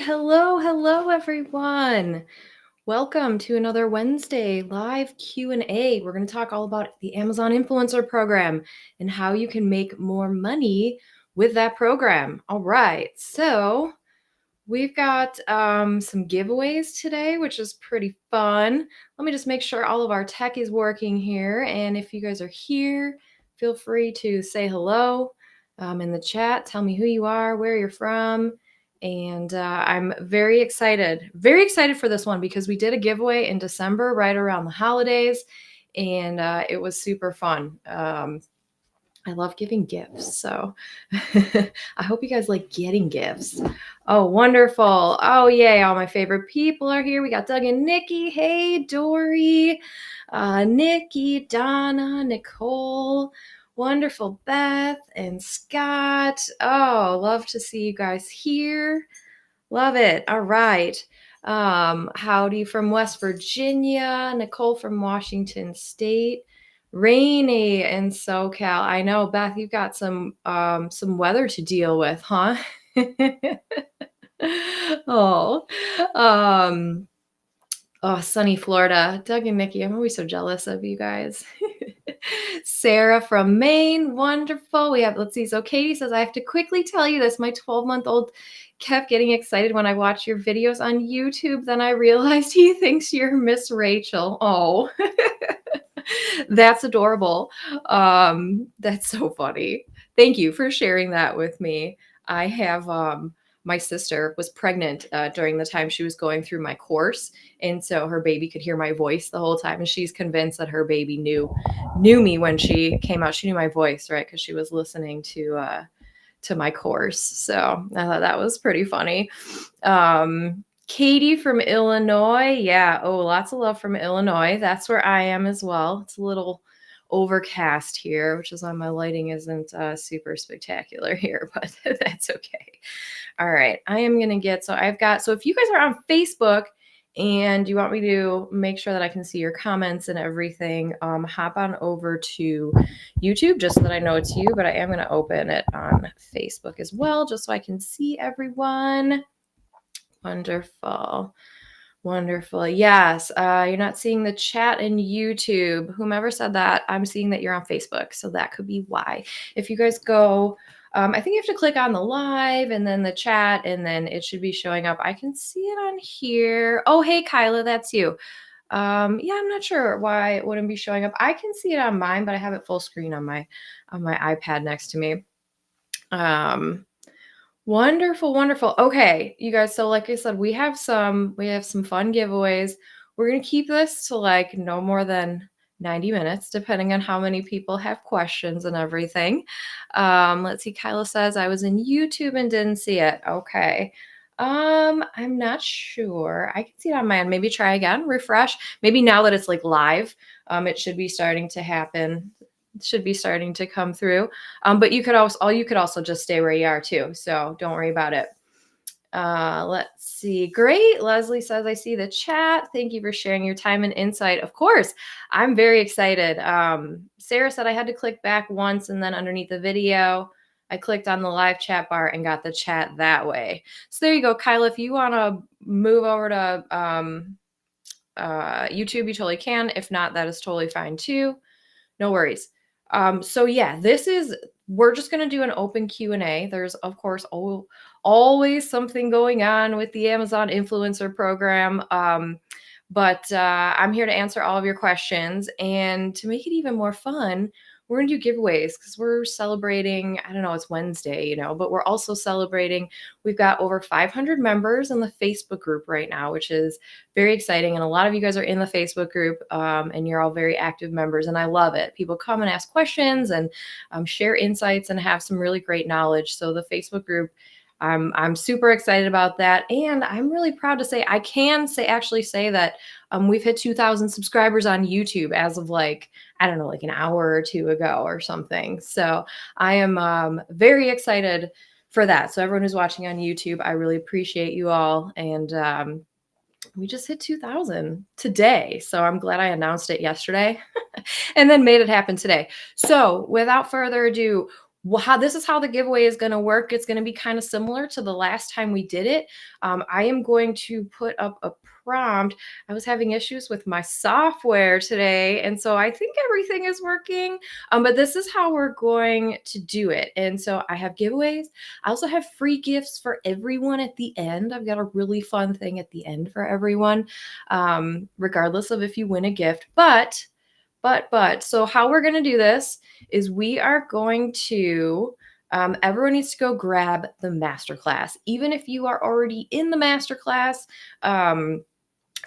Hello everyone. Welcome to another Wednesday live Q&A. We're going to talk all about the Amazon Influencer Program and how you can make more money with that program. All right, so we've got some giveaways today, which is pretty fun. Let me just make sure all of our tech is working here. And if you guys are here, feel free to say hello in the chat. Tell me who you are, where you're from. And I'm very excited for this one because we did a giveaway in December right around the holidays. And it was super fun. I love giving gifts, so I hope you guys like getting gifts. Oh, wonderful. Oh, yay. All my favorite people are here. We got Doug and Nikki. Hey, Dory, Nikki, Donna, Nicole. Wonderful, Beth and Scott. Oh, love to see you guys here. Love it. All right. Howdy from West Virginia. Nicole from Washington State. Rainy in SoCal. I know, Beth, you've got some weather to deal with, huh? Oh, sunny Florida. Doug and Nikki, I'm always so jealous of you guys. Sarah from Maine, wonderful. Let's see. So Katie says, I have to quickly tell you this. My 12-month-old kept getting excited when I watched your videos on YouTube. Then I realized he thinks you're Miss Rachel. Oh, that's adorable. That's so funny. Thank you for sharing that with me. I have my sister was pregnant during the time she was going through my course, and so her baby could hear my voice the whole time, and she's convinced that her baby knew me when she came out. She knew my voice, right? Because she was listening to my course. So I thought that was pretty funny. Katie from Illinois. Yeah. Oh, lots of love from Illinois. That's where I am as well. It's a little overcast here, which is why my lighting isn't super spectacular here, but that's okay. All right. I am going to get, so if you guys are on Facebook and you want me to make sure that I can see your comments and everything, hop on over to YouTube just so that I know it's you, but I am going to open it on Facebook as well, just so I can see everyone. Wonderful. Wonderful. Yes. You're not seeing the chat in YouTube. Whomever said that, I'm seeing that you're on Facebook. So that could be why. If you guys go, I think you have to click on the live and then the chat, and then it should be showing up. I can see it on here. Oh, hey, Kyla, that's you. Yeah, I'm not sure why it wouldn't be showing up. I can see it on mine, but I have it full screen on my iPad next to me. Wonderful, wonderful. Okay, you guys, so like I said, we have some fun giveaways. We're going to keep this to like no more than 90 minutes, depending on how many people have questions and everything. Let's see. Kyla says, I was in YouTube and didn't see it. Okay. I'm not sure. I can see it on my end. Maybe try again, refresh. Maybe now that it's like live, it should be starting to happen. Should be starting to come through. But you could also just stay where you are too. So don't worry about it. Let's see. Great. Leslie says, I see the chat. Thank you for sharing your time and insight. Of course, I'm very excited. Sarah said I had to click back once, and then underneath the video, I clicked on the live chat bar and got the chat that way. So there you go, Kyla. If you want to move over to YouTube, you totally can. If not, that is totally fine too. No worries. So yeah, we're just going to do an open Q&A. There's of course always something going on with the Amazon Influencer Program. But I'm here to answer all of your questions, and to make it even more fun, we're going to do giveaways because we're celebrating, I don't know, it's Wednesday, but we're also celebrating. We've got over 500 members in the Facebook group right now, which is very exciting. And a lot of you guys are in the Facebook group, and you're all very active members, and I love it. People come and ask questions and share insights and have some really great knowledge. So the Facebook group, I'm super excited about that. And I'm really proud to say, I can actually say that we've hit 2,000 subscribers on YouTube as of like an hour or two ago or something. So I am very excited for that. So everyone who's watching on YouTube, I really appreciate you all. And we just hit 2,000 today. So I'm glad I announced it yesterday and then made it happen today. So without further ado, how this is how the giveaway is going to work. It's going to be kind of similar to the last time we did it. I am going to put up a prompt. I was having issues with my software today, and so I think everything is working. But this is how we're going to do it. And so I have giveaways. I also have free gifts for everyone at the end. I've got a really fun thing at the end for everyone, regardless of if you win a gift. So how we're going to do this is we are going to, everyone needs to go grab the masterclass. Even if you are already in the masterclass,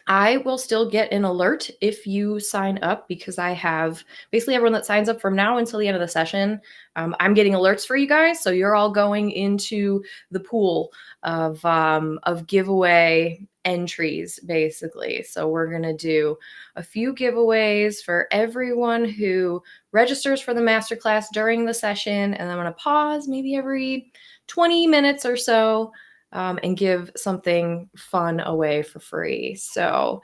I will still get an alert if you sign up, because I have basically everyone that signs up from now until the end of the session. I'm getting alerts for you guys. So you're all going into the pool of giveaway entries, basically. So we're going to do a few giveaways for everyone who registers for the masterclass during the session. And I'm going to pause maybe every 20 minutes or so, and give something fun away for free. So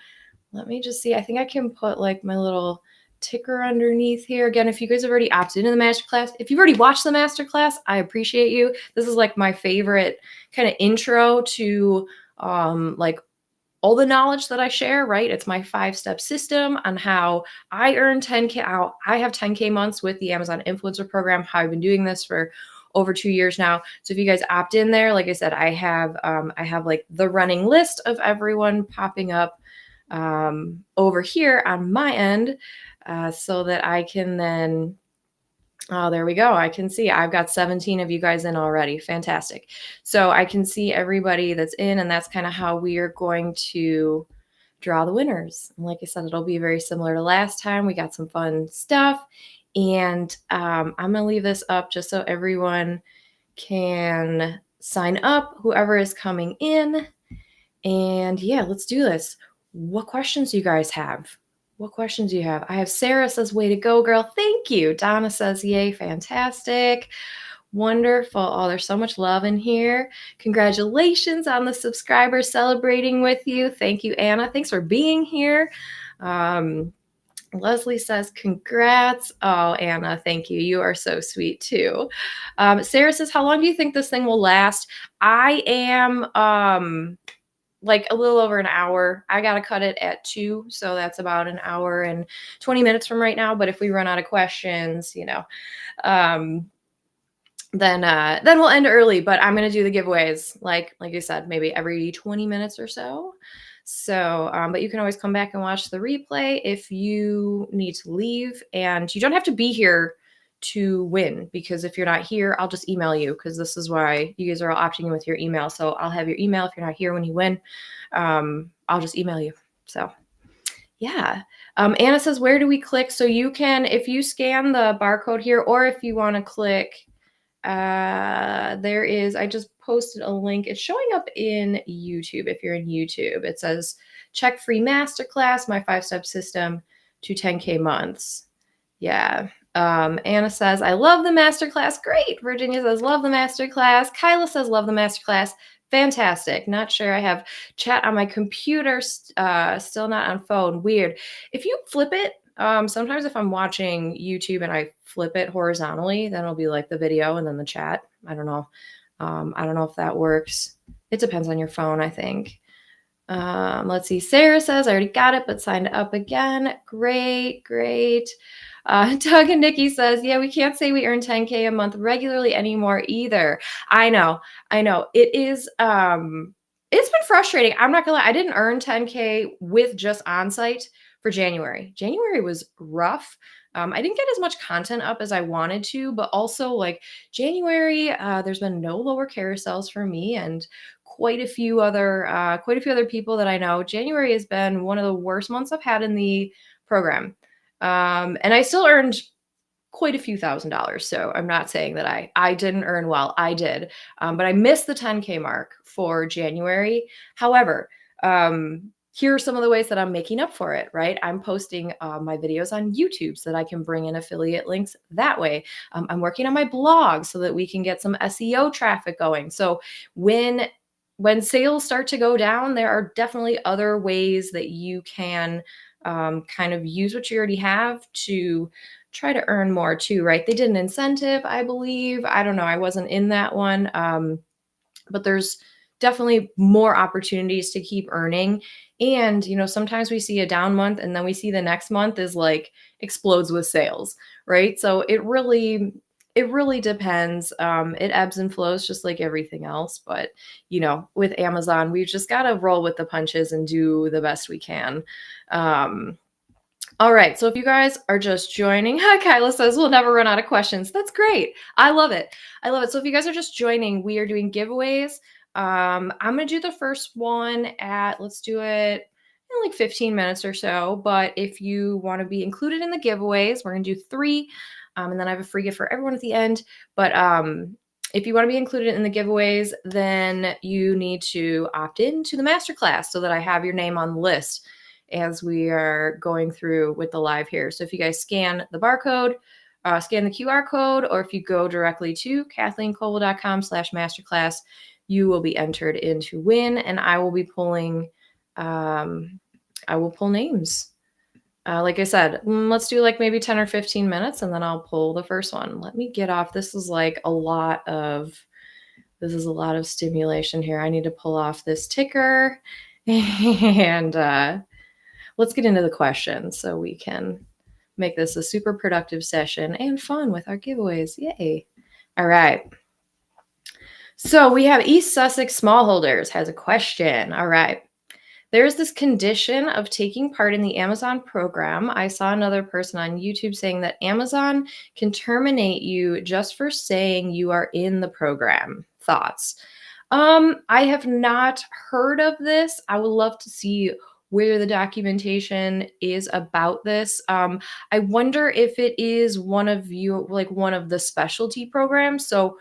let me just see. I think I can put like my little ticker underneath here. Again, if you guys have already opted into the masterclass, if you've already watched the masterclass, I appreciate you. This is like my favorite kind of intro to like all the knowledge that I share, right? It's my 5-step system on how I earn 10K out. I have 10K months with the Amazon Influencer Program, how I've been doing this for over 2 years now. So if you guys opt in there, like I said, I have like the running list of everyone popping up over here on my end, so that I can then, oh, there we go. I can see I've got 17 of you guys in already. Fantastic. So I can see everybody that's in, and that's kind of how we are going to draw the winners. And like I said, it'll be very similar to last time. We got some fun stuff. And I'm going to leave this up just so everyone can sign up, whoever is coming in. And yeah, let's do this. What questions do you guys have? What questions do you have? I have Sarah says, way to go, girl. Thank you. Donna says, yay, fantastic. Wonderful. Oh, there's so much love in here. Congratulations on the subscribers, celebrating with you. Thank you, Anna. Thanks for being here. Leslie says, congrats. Oh, Anna, thank you. You are so sweet too. Sarah says, how long do you think this thing will last? I am like a little over an hour. I got to cut it at 2. So that's about an hour and 20 minutes from right now. But if we run out of questions, then we'll end early. But I'm going to do the giveaways, like you said, maybe every 20 minutes or so. So, but you can always come back and watch the replay if you need to leave, and you don't have to be here to win, because if you're not here, I'll just email you, because this is why you guys are all opting in with your email. So I'll have your email if you're not here when you win. I'll just email you. So yeah. Anna says, where do we click? So you can, if you scan the barcode here, or if you want to click, there is, I just posted a link. It's showing up in YouTube. If you're in YouTube, it says check free masterclass, my 5-step system to 10K months. Yeah. Anna says, I love the masterclass. Great. Virginia says, love the masterclass. Kyla says, love the masterclass. Fantastic. Not sure. I have chat on my computer, still not on phone. Weird. If you flip it, sometimes if I'm watching YouTube and I flip it horizontally, then it'll be like the video and then the chat. I don't know. I don't know if that works. It depends on your phone, I think. Let's see. Sarah says, I already got it, but signed up again. Great. Doug and Nikki says, yeah, we can't say we earn 10K a month regularly anymore either. I know. It is, it's been frustrating. I'm not gonna lie. I didn't earn 10K with just Onsite for January. January was rough. I didn't get as much content up as I wanted to, but also like January, there's been no lower carousels for me, and quite a few other people that I know. January has been one of the worst months I've had in the program. And I still earned quite a few $1,000s. So I'm not saying that I didn't earn well. I did. But I missed the 10K mark for January. However, here are some of the ways that I'm making up for it, right? I'm posting my videos on YouTube so that I can bring in affiliate links that way. I'm working on my blog so that we can get some SEO traffic going. So when sales start to go down, there are definitely other ways that you can kind of use what you already have to try to earn more too, right? They did an incentive, I believe. I don't know. I wasn't in that one. But there's definitely more opportunities to keep earning. And, sometimes we see a down month and then we see the next month is like explodes with sales, right? So it really depends. It ebbs and flows just like everything else. But, with Amazon, we've just got to roll with the punches and do the best we can. Um, all right. So if you guys are just joining, Kyla says we'll never run out of questions. That's great. I love it. I love it. So if you guys are just joining, we are doing giveaways. I'm going to do the first one let's do it in like 15 minutes or so. But if you want to be included in the giveaways, we're going to do 3. And then I have a free gift for everyone at the end. But if you want to be included in the giveaways, then you need to opt in to the masterclass so that I have your name on the list as we are going through with the live here. So if you guys scan the barcode, scan the QR code, or if you go directly to kathleenkobel.com/masterclass, you will be entered in to win, and I will be pulling, I will pull names. Like I said, let's do like maybe 10 or 15 minutes, and then I'll pull the first one. Let me get off. This is a lot of stimulation here. I need to pull off this ticker and let's get into the questions so we can make this a super productive session and fun with our giveaways. Yay. All right. So we have East Sussex Smallholders has a question. All right. There's this condition of taking part in the Amazon program. I saw another person on YouTube saying that Amazon can terminate you just for saying you are in the program. Thoughts? I have not heard of this. I would love to see where the documentation is about this. I wonder if it is one of the specialty programs. So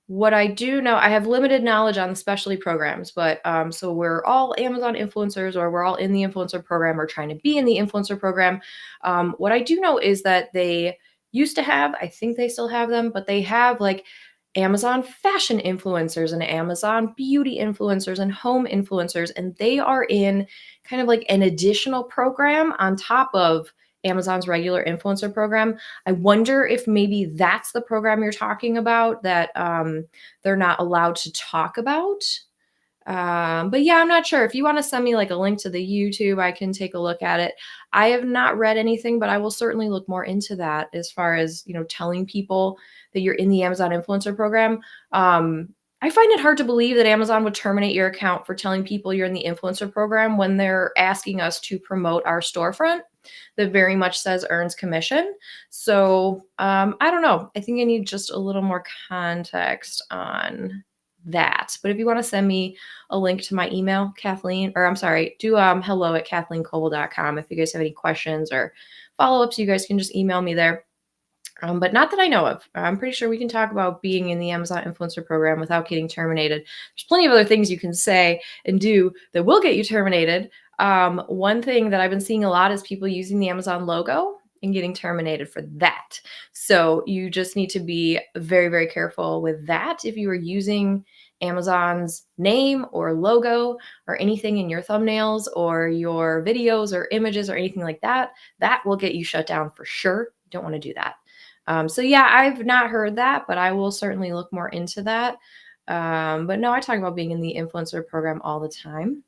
what I do know, I have limited knowledge on the specialty programs, but so we're all Amazon influencers or we're all in the influencer program or trying to be in the influencer program. What I do know is that they used to have, I think they still have them, but they have like Amazon fashion influencers and Amazon beauty influencers and home influencers, and they are in kind of like an additional program on top of Amazon's regular influencer program. I wonder if maybe that's the program you're talking about that they're not allowed to talk about. But yeah, I'm not sure. If you want to send me like a link to the YouTube, I can take a look at it. I have not read anything, but I will certainly look more into that as far as, telling people that you're in the Amazon influencer program. I find it hard to believe that Amazon would terminate your account for telling people you're in the influencer program when they're asking us to promote our storefront that very much says earns commission. So I don't know. I think I need just a little more context on that. But if you want to send me a link to my email, Kathleen, or I'm sorry, do hello@kathleenkobel.com. If you guys have any questions or follow-ups, you guys can just email me there. But not that I know of. I'm pretty sure we can talk about being in the Amazon influencer program without getting terminated. There's plenty of other things you can say and do that will get you terminated. One thing that I've been seeing a lot is people using the Amazon logo and getting terminated for that. So you just need to be very, very careful with that. If you are using Amazon's name or logo or anything in your thumbnails or your videos or images or anything like that, that will get you shut down for sure. You don't want to do that. So yeah, I've not heard that, but I will certainly look more into that. But no, I talk about being in the influencer program all the time.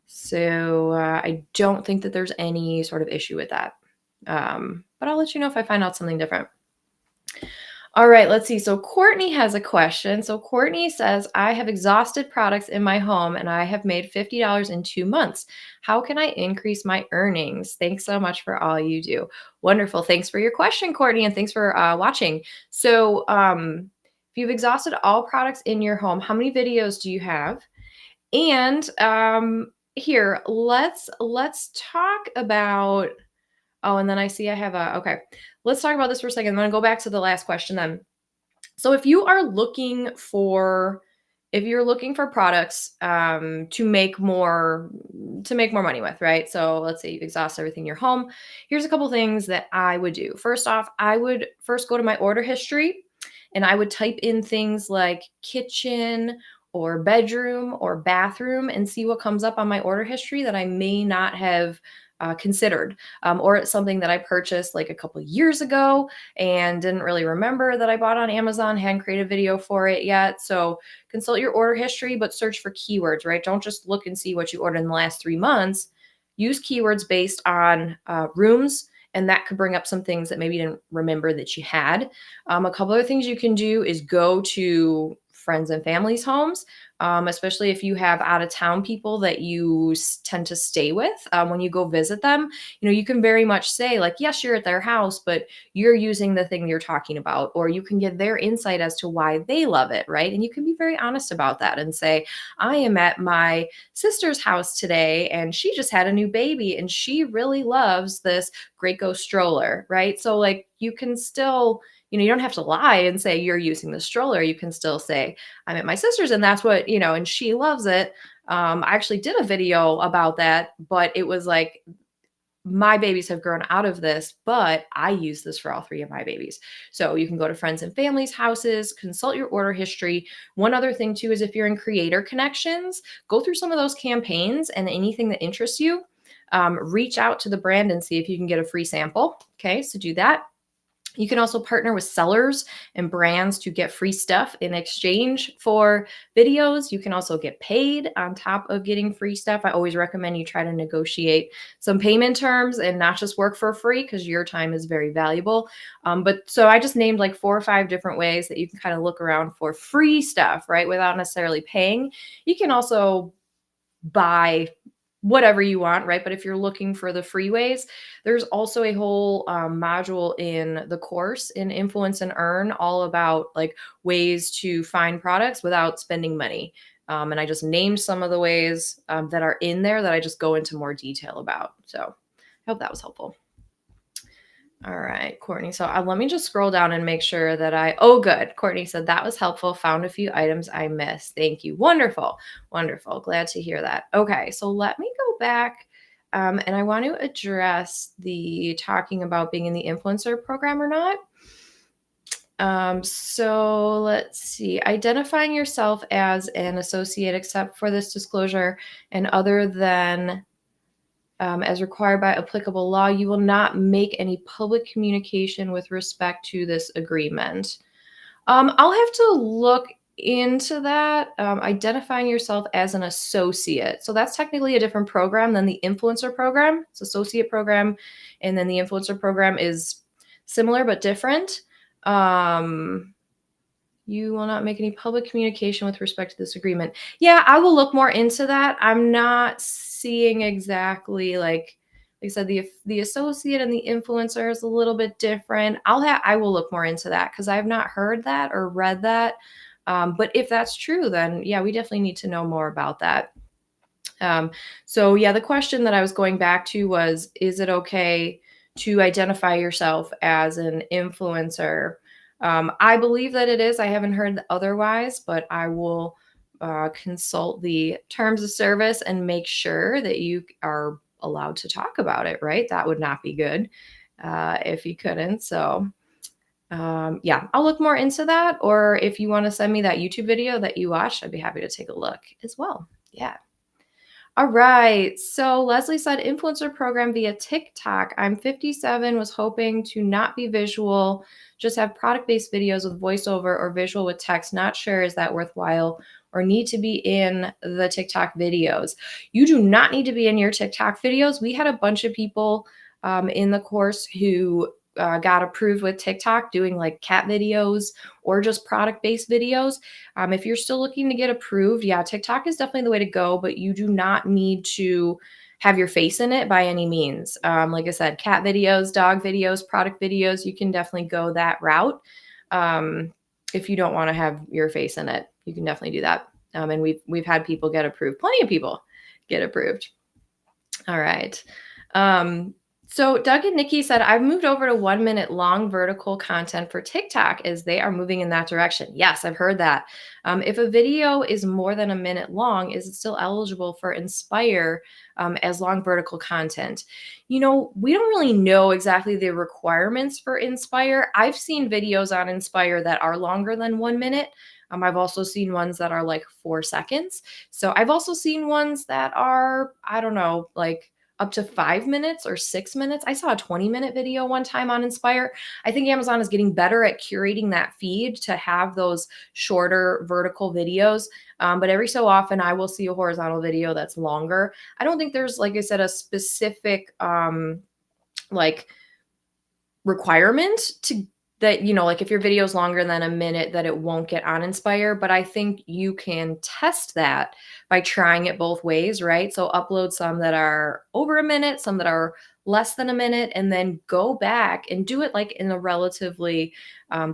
So I don't think that there's any sort of issue with that. But I'll let you know if I find out something different. All right, let's see. So Courtney has a question. So Courtney says, I have exhausted products in my home and I have made $50 in 2 months. How can I increase my earnings? Thanks so much for all you do. Wonderful. Thanks for your question, Courtney, and thanks for watching. So if you've exhausted all products in your home, how many videos do you have? And here, let's talk about, oh, and then I see I have okay. Let's talk about this for a second. I'm going to go back to the last question then. So if you're looking for products to make more money with, right? So let's say you've exhausted everything in your home. Here's a couple things that I would do. First off, I would first go to my order history and I would type in things like kitchen or bedroom or bathroom and see what comes up on my order history that I may not have considered. Or it's something that I purchased like a couple years ago and didn't really remember that I bought on Amazon, hadn't created a video for it yet. So consult your order history, but search for keywords, right? Don't just look and see what you ordered in the last 3 months. Use keywords based on rooms, and that could bring up some things that maybe you didn't remember that you had. A couple other things you can do is go to friends and family's homes, especially if you have out of town people that you tend to stay with. When you go visit them, you can very much say like, yes, you're at their house, but you're using the thing you're talking about, or you can get their insight as to why they love it, right? And you can be very honest about that and say, I am at my sister's house today and she just had a new baby and she really loves this Graco stroller, right? So like you can still, you don't have to lie and say you're using the stroller. You can still say, I'm at my sister's and that's what, and she loves it. I actually did a video about that, but it was like, my babies have grown out of this, but I use this for all three of my babies. So you can go to friends and families' houses, consult your order history. One other thing too is if you're in creator connections, go through some of those campaigns and anything that interests you, reach out to the brand and see if you can get a free sample. Okay, so do that. You can also partner with sellers and brands to get free stuff in exchange for videos. You can also get paid on top of getting free stuff. I always recommend you try to negotiate some payment terms and not just work for free because your time is very valuable. But so I just named like 4 or 5 different ways that you can kind of look around for free stuff, right? Without necessarily paying. You can also buy whatever you want, right? But if you're looking for the free ways, there's also a whole module in the course in Influence and Earn all about like ways to find products without spending money. And I just named some of the ways that are in there that I just go into more detail about. So I hope that was helpful. All right, Courtney. So let me just scroll down and make sure that oh, good. Courtney said that was helpful. Found a few items I missed. Thank you. Wonderful. Wonderful. Glad to hear that. Okay, so let me go back and I want to address the talking about being in the influencer program or not. So let's see. Identifying yourself as an associate, except for this disclosure and other than as required by applicable law, you will not make any public communication with respect to this agreement. I'll have to look into that. Identifying yourself as an associate. So that's technically a different program than the influencer program. It's associate program. And then the influencer program is similar but different. You will not make any public communication with respect to this agreement. Yeah, I will look more into that. I'm not seeing exactly like I said, the associate and the influencer is a little bit different. I will look more into that because I've not heard that or read that. But if that's true, then yeah, we definitely need to know more about that. So yeah, the question that I was going back to was, is it okay to identify yourself as an influencer? I believe that it is. I haven't heard otherwise, but I will consult the terms of service and make sure that you are allowed to talk about it, right? That would not be good if you couldn't. So yeah, I'll look more into that. Or if you want to send me that YouTube video that you watched, I'd be happy to take a look as well. Yeah. All right. So Leslie said influencer program via TikTok. I'm 57, was hoping to not be visual, just have product-based videos with voiceover or visual with text. Not sure is that worthwhile or need to be in the TikTok videos. You do not need to be in your TikTok videos. We had a bunch of people in the course who got approved with TikTok doing like cat videos or just product-based videos. If you're still looking to get approved, yeah, TikTok is definitely the way to go, but you do not need to have your face in it by any means. Like I said, cat videos, dog videos, product videos, you can definitely go that route. If you don't want to have your face in it, you can definitely do that. And we've had people get approved. Plenty of people get approved. All right. So Doug and Nikki said, I've moved over to 1 minute long vertical content for TikTok as they are moving in that direction. Yes, I've heard that. If a video is more than a minute long, is it still eligible for Inspire as long vertical content? We don't really know exactly the requirements for Inspire. I've seen videos on Inspire that are longer than 1 minute. I've also seen ones that are like 4 seconds. So I've also seen ones that are, I don't know, like up to 5 minutes or 6 minutes. I saw a 20-minute video one time on Inspire. I think Amazon is getting better at curating that feed to have those shorter vertical videos. But every so often I will see a horizontal video that's longer. I don't think there's, like I said, a specific like requirement to that, like if your video is longer than a minute, that it won't get on Inspire. But I think you can test that by trying it both ways, right? So upload some that are over a minute, some that are less than a minute, and then go back and do it like in a relatively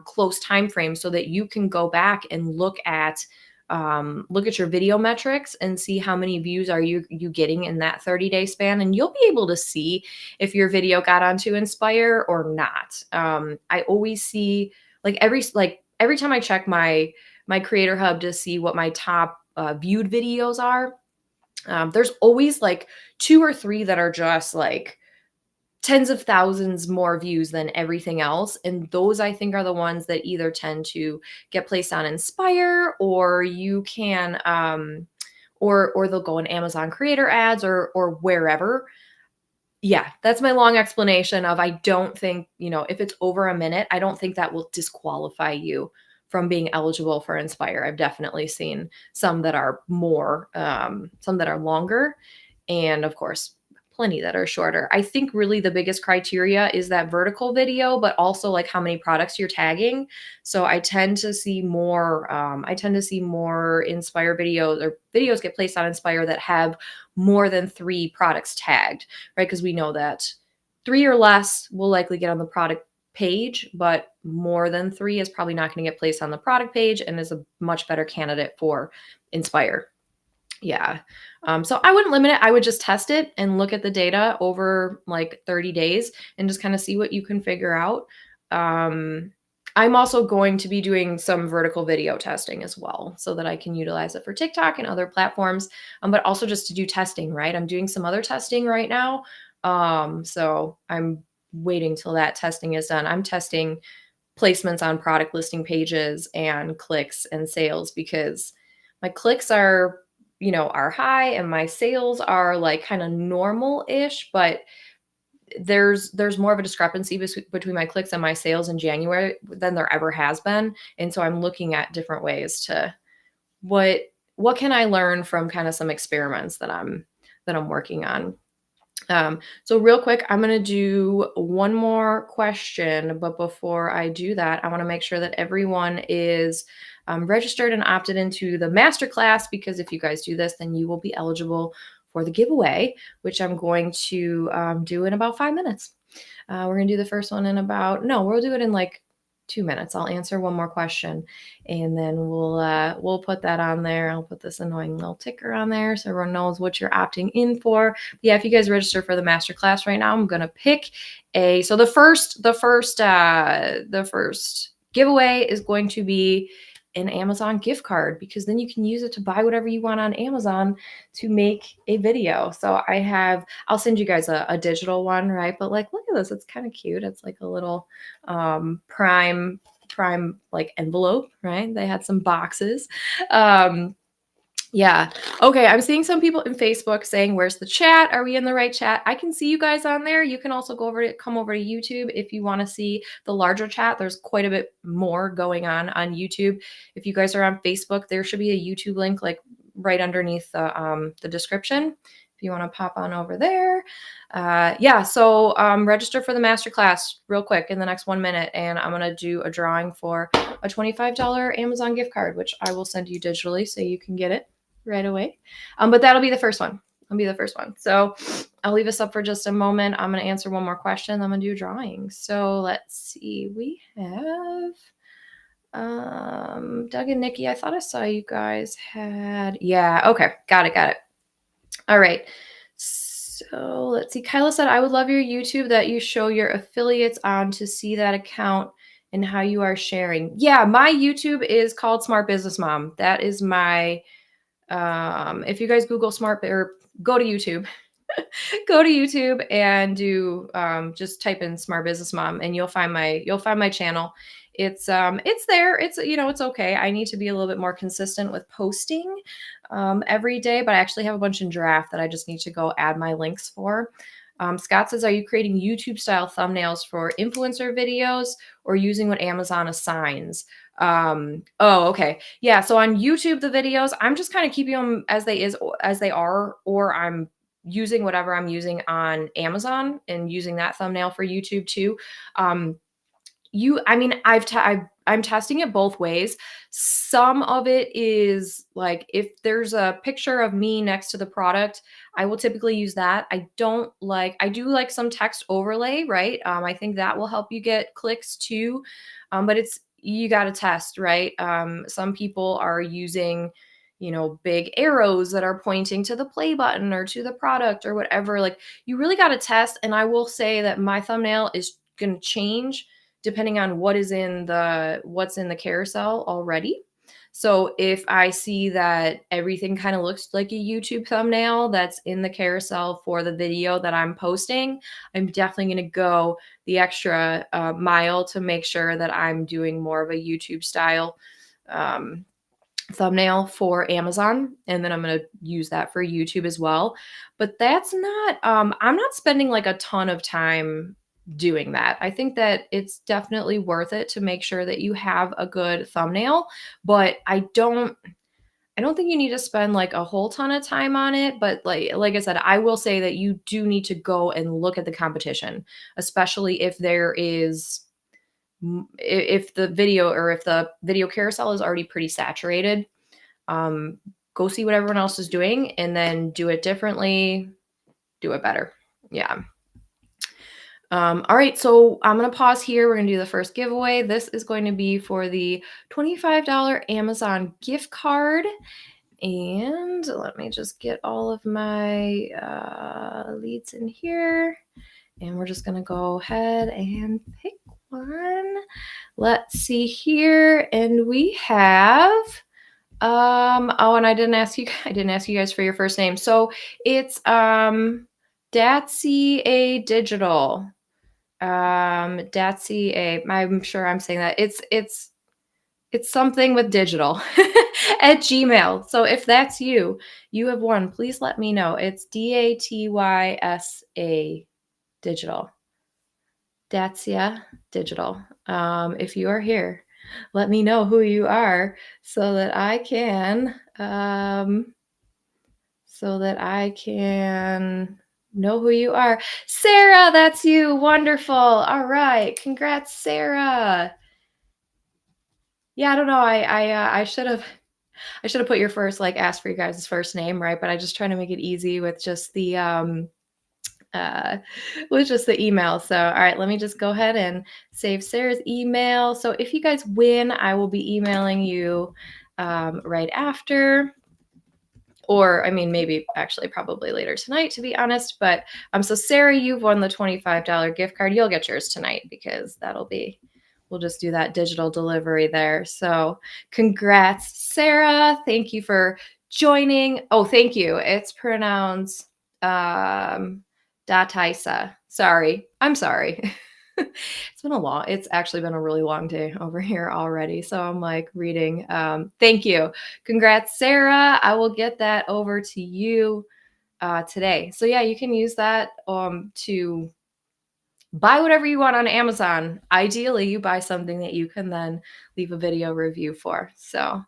close time frame so that you can go back and look at your video metrics and see how many views are you getting in that 30-day span, and you'll be able to see if your video got onto Inspire or not. I always see every time I check my Creator Hub to see what my top viewed videos are, there's always like 2 or 3 that are just like tens of thousands more views than everything else. And those, I think, are the ones that either tend to get placed on Inspire, or you can or they'll go in Amazon creator ads or wherever. Yeah, that's my long explanation of, I don't think, if it's over a minute, I don't think that will disqualify you from being eligible for Inspire. I've definitely seen some that are some that are longer, and of course, plenty that are shorter. I think really the biggest criteria is that vertical video, but also like how many products you're tagging. So I tend to see more Inspire videos, or videos get placed on Inspire that have more than 3 products tagged, right? Because we know that 3 or less will likely get on the product page, but more than 3 is probably not going to get placed on the product page and is a much better candidate for Inspire. Yeah. So I wouldn't limit it. I would just test it and look at the data over like 30 days and just kind of see what you can figure out. I'm also going to be doing some vertical video testing as well so that I can utilize it for TikTok and other platforms, but also just to do testing, right? I'm doing some other testing right now. So I'm waiting till that testing is done. I'm testing placements on product listing pages and clicks and sales, because my clicks are high and my sales are like kind of normal-ish, but there's more of a discrepancy between my clicks and my sales in January than there ever has been. And so I'm looking at different ways to what can I learn from kind of some experiments that I'm working on. So real quick, I'm going to do one more question, but before I do that, I want to make sure that everyone is registered and opted into the masterclass, because if you guys do this, then you will be eligible for the giveaway, which I'm going to do in about 5 minutes. We're going to do the first one we'll do it in like 2 minutes. I'll answer one more question, and then we'll put that on there. I'll put this annoying little ticker on there so everyone knows what you're opting in for. But yeah, if you guys register for the masterclass right now, I'm gonna pick so the first giveaway is going to be an Amazon gift card, because then you can use it to buy whatever you want on Amazon to make a video. So I'll send you guys a digital one, right? But like, look at this, it's kind of cute. It's like a little prime like envelope, right? They had some boxes. Yeah. Okay. I'm seeing some people in Facebook saying, where's the chat? Are we in the right chat? I can see you guys on there. You can also come over to YouTube if you want to see the larger chat. There's quite a bit more going on YouTube. If you guys are on Facebook, there should be a YouTube link like right underneath the description, if you want to pop on over there. So register for the masterclass real quick in the next 1 minute, and I'm going to do a drawing for a $25 Amazon gift card, which I will send you digitally so you can get it right away. But that'll be the first one. So I'll leave this up for just a moment. I'm going to answer one more question. I'm going to do a drawing. So let's see. We have Doug and Nikki. I thought I saw you guys had. Yeah. Okay. Got it. All right. So let's see. Kyla said, I would love your YouTube that you show your affiliates on to see that account and how you are sharing. Yeah. My YouTube is called Smart Business Mom. That is my if you guys Google smart, or go to YouTube, and do just type in Smart Business Mom, and you'll find my channel. it's there. It's, it's okay. I need to be a little bit more consistent with posting every day, but I actually have a bunch in draft that I just need to go add my links for. Scott says, are you creating YouTube style thumbnails for influencer videos or using what Amazon assigns? Oh, okay. Yeah. So on YouTube, the videos, I'm just kind of keeping them as they are, or I'm using whatever I'm using on Amazon and using that thumbnail for YouTube too. Um, I mean, I'm testing it both ways. Some of it is like if there's a picture of me next to the product, I will typically use that. I do like some text overlay, right? I think that will help you get clicks too. But you got to test, right? Some people are using, big arrows that are pointing to the play button or to the product or whatever. Like, you really got to test. And I will say that my thumbnail is going to change depending on what's in the carousel already. So if I see that everything kind of looks like a YouTube thumbnail that's in the carousel for the video that I'm posting, I'm definitely going to go the extra mile to make sure that I'm doing more of a YouTube style um, thumbnail for Amazon. And then I'm going to use that for YouTube as well. But I'm not spending like a ton of time doing that. I think that it's definitely worth it to make sure that you have a good thumbnail, but I don't think you need to spend like a whole ton of time on it, but like I said, I will say that you do need to go and look at the competition, especially if if the video carousel is already pretty saturated. Um, Go see what everyone else is doing and then do it differently, do it better. Yeah. All right, so I'm going to pause here. We're going to do the first giveaway. This is going to be for the $25 Amazon gift card. And let me just get all of my leads in here. And we're just going to go ahead and pick one. Let's see here. And we have, oh, and I didn't ask you guys for your first name. So it's Datsy A Digital. Datsy A, I'm sure I'm saying that. It's something with digital at Gmail. So if that's you have won. Please let me know. It's DATYSA digital. Datsya digital. If you are here, let me know who you are so that I can know who you are. Sarah, that's you. Wonderful. All right. Congrats, Sarah. Yeah, I don't know. I should have put your first, like, asked for you guys' first name, right? But I just trying to make it easy with just the email. So, all right, let me just go ahead and save Sarah's email. So if you guys win, I will be emailing you right after. Or, I mean, maybe actually probably later tonight, to be honest. But so Sarah, you've won the $25 gift card. You'll get yours tonight because we'll just do that digital delivery there. So congrats, Sarah. Thank you for joining. Oh, thank you. It's pronounced Dataisa. Sorry. I'm sorry. It's actually been a really long day over here already. So I'm like reading. Thank you. Congrats, Sarah. I will get that over to you today. So yeah, you can use that to buy whatever you want on Amazon. Ideally, you buy something that you can then leave a video review for. So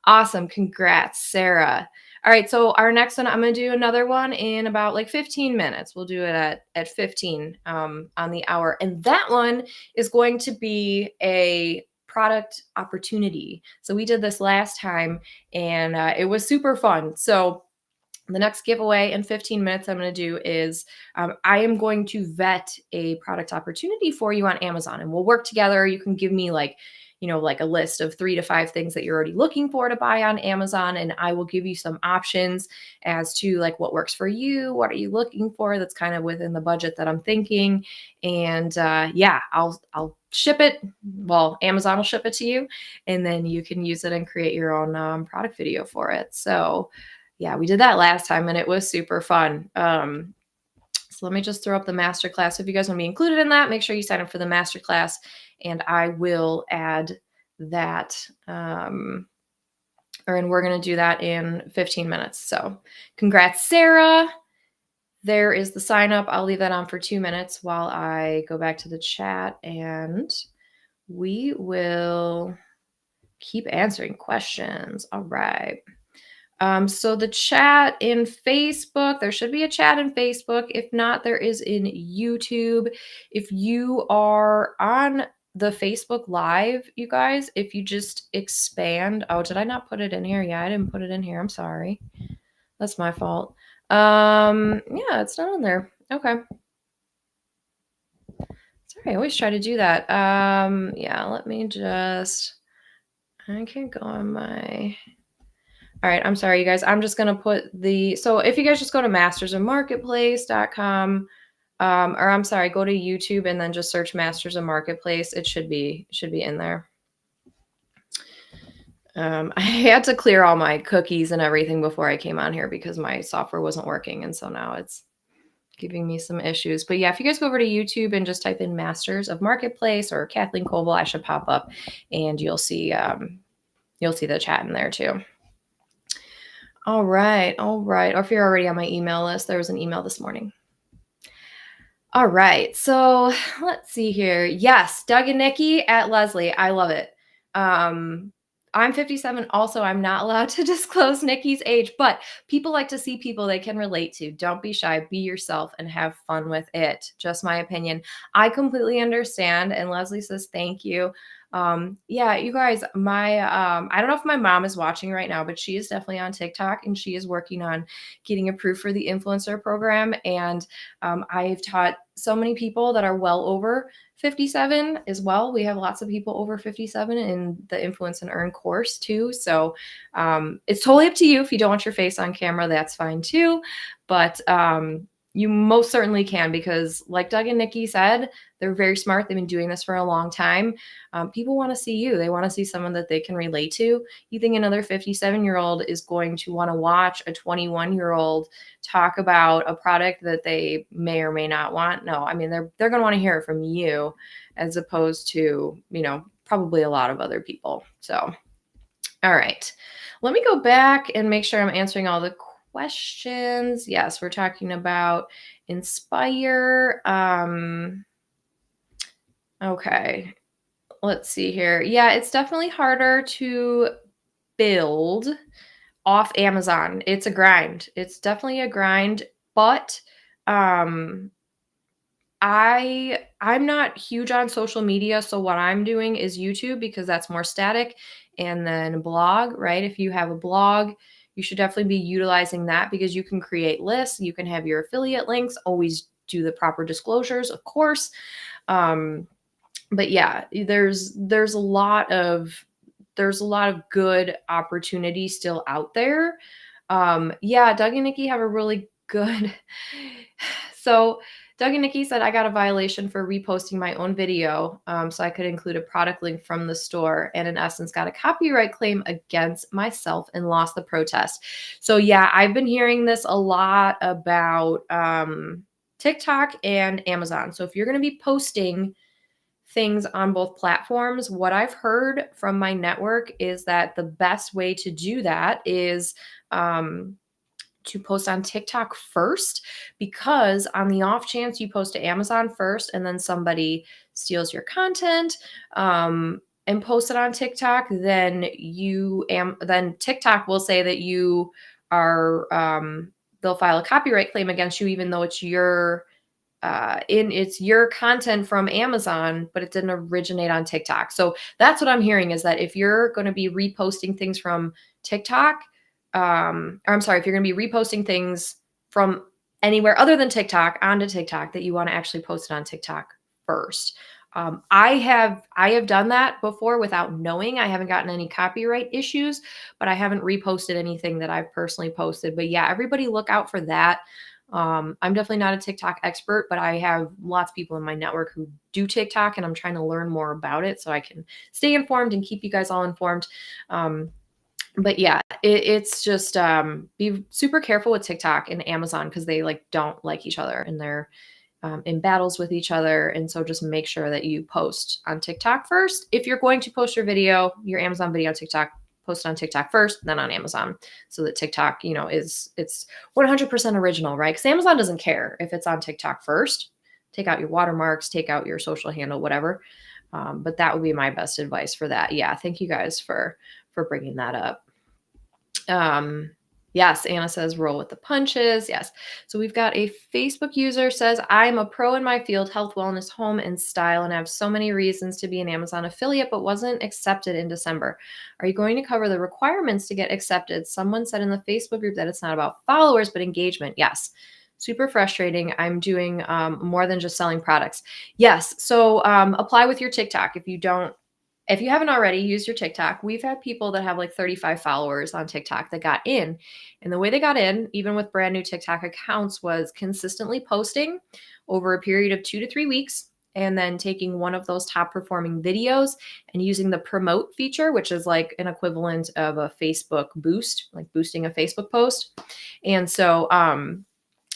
awesome. Congrats, Sarah. All right, so our next one, I'm going to do another one in about like 15 minutes. We'll do it at 15 on the hour. And that one is going to be a product opportunity. So we did this last time and it was super fun. So the next giveaway in 15 minutes I'm going to do is I am going to vet a product opportunity for you on Amazon, and we'll work together. You can give me like a list of 3 to 5 things that you're already looking for to buy on Amazon, and I will give you some options as to like what works for you. What are you looking for that's kind of within the budget that I'm thinking? And yeah, I'll ship it. Well, Amazon will ship it to you, and then you can use it and create your own product video for it. So yeah, we did that last time and it was super fun. So let me just throw up the masterclass. If you guys want to be included in that, make sure you sign up for the masterclass, and I will add that. And we're going to do that in 15 minutes. So congrats, Sarah. There is the sign up. I'll leave that on for 2 minutes while I go back to the chat, and we will keep answering questions. All right. So the chat in Facebook, there should be a chat in Facebook. If not, there is in YouTube. If you are on the Facebook Live, you guys, if you just expand. Oh, did I not put it in here? Yeah, I didn't put it in here. I'm sorry. That's my fault. Yeah, it's not on there. Okay. Sorry, I always try to do that. Yeah, let me just, I can't go on my, all right, I'm sorry, you guys. I'm just going to put so if you guys just go to mastersofmarketplace.com, or I'm sorry, go to YouTube and then just search Masters of Marketplace. It should be in there. I had to clear all my cookies and everything before I came on here because my software wasn't working. And so now it's giving me some issues. But yeah, if you guys go over to YouTube and just type in Masters of Marketplace or Kathleen Kobel, I should pop up and you'll see the chat in there too. All right. Or if you're already on my email list, there was an email this morning. All right. So let's see here. Yes, Doug and Nikki at Leslie. I love it. I'm 57. Also, I'm not allowed to disclose Nikki's age, but people like to see people they can relate to. Don't be shy. Be yourself and have fun with it. Just my opinion. I completely understand. And Leslie says, thank you. Yeah, you guys, I don't know if my mom is watching right now, but she is definitely on TikTok and she is working on getting approved for the influencer program. And I've taught so many people that are well over 57 as well. We have lots of people over 57 in the Influence and Earn course too. So it's totally up to you. If you don't want your face on camera, that's fine too. But you most certainly can, because like Doug and Nikki said, they're very smart. They've been doing this for a long time. People want to see you. They want to see someone that they can relate to. You think another 57-year-old is going to want to watch a 21-year-old talk about a product that they may or may not want? No, I mean, they're going to want to hear it from you as opposed to, probably a lot of other people. So, all right, let me go back and make sure I'm answering all the questions. Yes, we're talking about Inspire. Okay, let's see here. Yeah, it's definitely harder to build off Amazon. It's a grind. It's definitely a grind, but I'm not huge on social media, so what I'm doing is YouTube because that's more static, and then blog, right? If you have a blog, you should definitely be utilizing that because you can create lists, you can have your affiliate links, always do the proper disclosures, of course. But yeah, there's a lot of good opportunity still out there. Yeah, Doug and Nikki have a really good. So Doug and Nikki said I got a violation for reposting my own video, so I could include a product link from the store, and in essence got a copyright claim against myself and lost the protest. So yeah, I've been hearing this a lot about TikTok and Amazon. So if you're going to be posting things on both platforms, what I've heard from my network is that the best way to do that is to post on TikTok first, because on the off chance you post to Amazon first and then somebody steals your content and post it on TikTok, then then TikTok will say that you are they'll file a copyright claim against you, even though it's your content from Amazon, but it didn't originate on TikTok. So that's what I'm hearing, is that if you're going to be reposting things from TikTok, or I'm sorry, if you're going to be reposting things from anywhere other than TikTok onto TikTok, that you want to actually post it on TikTok first. I have done that before without knowing. I haven't gotten any copyright issues, but I haven't reposted anything that I've personally posted. But yeah, everybody look out for that. I'm definitely not a TikTok expert, but I have lots of people in my network who do TikTok, and I'm trying to learn more about it so I can stay informed and keep you guys all informed. But yeah, it's just be super careful with TikTok and Amazon because they like don't like each other and they're in battles with each other. And so just make sure that you post on TikTok first. If you're going to post your video, your Amazon video on TikTok, post it on TikTok first, then on Amazon, so that TikTok, it's 100% original, right? Because Amazon doesn't care if it's on TikTok first. Take out your watermarks, take out your social handle, whatever. But that would be my best advice for that. Yeah, thank you guys for bringing that up. Yes, Anna says roll with the punches. Yes. So we've got a Facebook user says, I'm a pro in my field, health, wellness, home, and style, and I have so many reasons to be an Amazon affiliate, but wasn't accepted in December. Are you going to cover the requirements to get accepted? Someone said in the Facebook group that it's not about followers, but engagement. Yes. Super frustrating. I'm doing more than just selling products. Yes. So apply with your TikTok. If you haven't already, use your TikTok. We've had people that have like 35 followers on TikTok that got in. And the way they got in, even with brand new TikTok accounts, was consistently posting over a period of 2 to 3 weeks and then taking one of those top performing videos and using the promote feature, which is like an equivalent of a Facebook boost, like boosting a Facebook post. And so,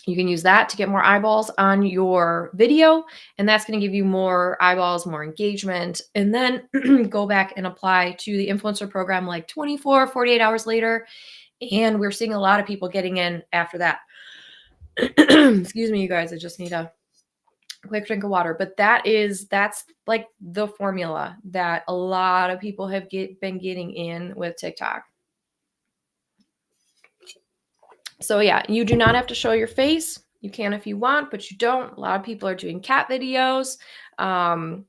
you can use that to get more eyeballs on your video, and that's going to give you more eyeballs, more engagement, and then go back and apply to the influencer program like 24, 48 hours later. And we're seeing a lot of people getting in after that. Excuse me, you guys. I just need a quick drink of water. But that's like the formula that a lot of people have been getting in with TikTok. So yeah, you do not have to show your face. You can if you want, but you don't. A lot of people are doing cat videos. Donna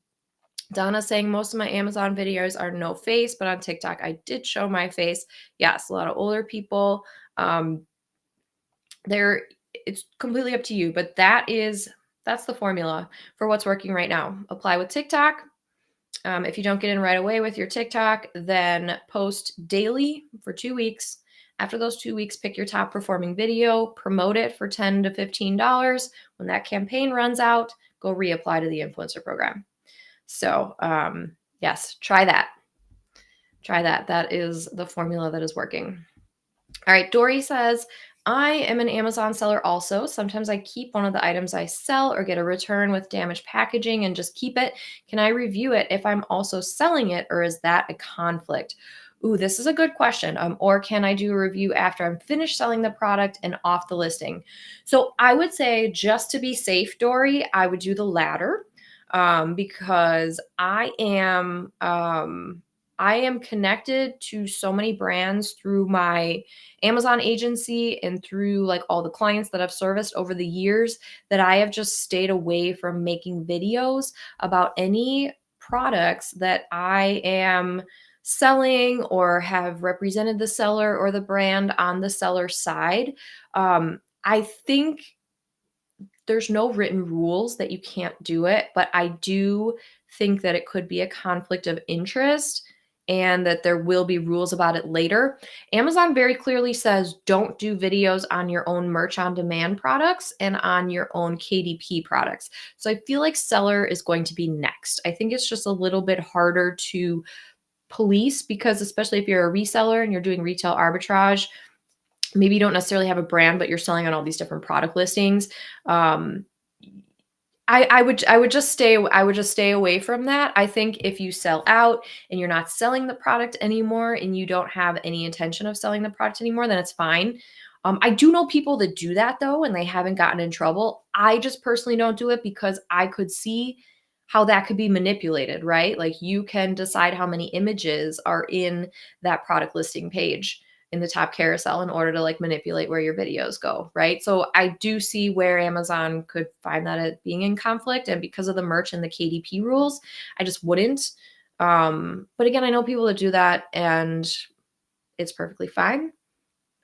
saying most of my Amazon videos are no face, but on TikTok I did show my face. Yes, a lot of older people. It's completely up to you, but that's the formula for what's working right now. Apply with TikTok. If you don't get in right away with your TikTok, then post daily for 2 weeks. After those 2 weeks, pick your top performing video, promote it for $10 to $15. When that campaign runs out, go reapply to the influencer program. So, yes, try that. Try that. That is the formula that is working. All right, Dory says, I am an Amazon seller also. Sometimes I keep one of the items I sell or get a return with damaged packaging and just keep it. Can I review it if I'm also selling it, or is that a conflict? Ooh, this is a good question. Or can I do a review after I'm finished selling the product and off the listing? So I would say, just to be safe, Dory, I would do the latter, because I am connected to so many brands through my Amazon agency and through like all the clients that I've serviced over the years, that I have just stayed away from making videos about any products that I am selling or have represented the seller or the brand on the seller side. I think there's no written rules that you can't do it, but I do think that it could be a conflict of interest and that there will be rules about it later. Amazon very clearly says don't do videos on your own merch on demand products and on your own KDP products. So I feel like seller is going to be next. I think it's just a little bit harder to police because, especially if you're a reseller and you're doing retail arbitrage, maybe you don't necessarily have a brand, but you're selling on all these different product listings. Um, I would just stay away from that. I think if you sell out and you're not selling the product anymore and you don't have any intention of selling the product anymore, then it's fine. I do know people that do that though, and they haven't gotten in trouble. I just personally don't do it because I could see how that could be manipulated, right? Like you can decide how many images are in that product listing page in the top carousel in order to like manipulate where your videos go, right? So I do see where Amazon could find that at being in conflict, and because of the merch and the KDP rules, I just wouldn't. But again, I know people that do that and it's perfectly fine.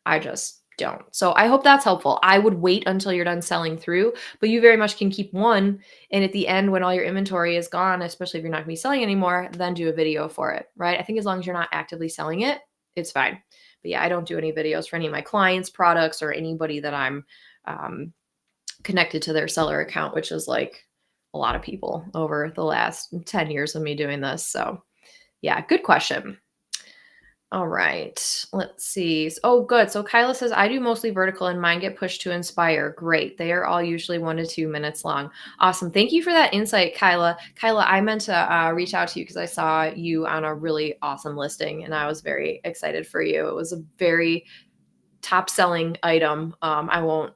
I just don't. So I hope that's helpful. I would wait until you're done selling through, but you very much can keep one. And at the end, when all your inventory is gone, especially if you're not gonna be selling anymore, then do a video for it, right? I think as long as you're not actively selling it, it's fine. But yeah, I don't do any videos for any of my clients' products or anybody that I'm connected to their seller account, which is like a lot of people over the last 10 years of me doing this. So yeah, good question. All right. Let's see. Oh, good. So Kyla says, I do mostly vertical and mine get pushed to inspire. Great. They are all usually 1 to 2 minutes long. Awesome. Thank you for that insight, Kyla. Kyla, I meant to reach out to you because I saw you on a really awesome listing and I was very excited for you. It was a very top selling item. I won't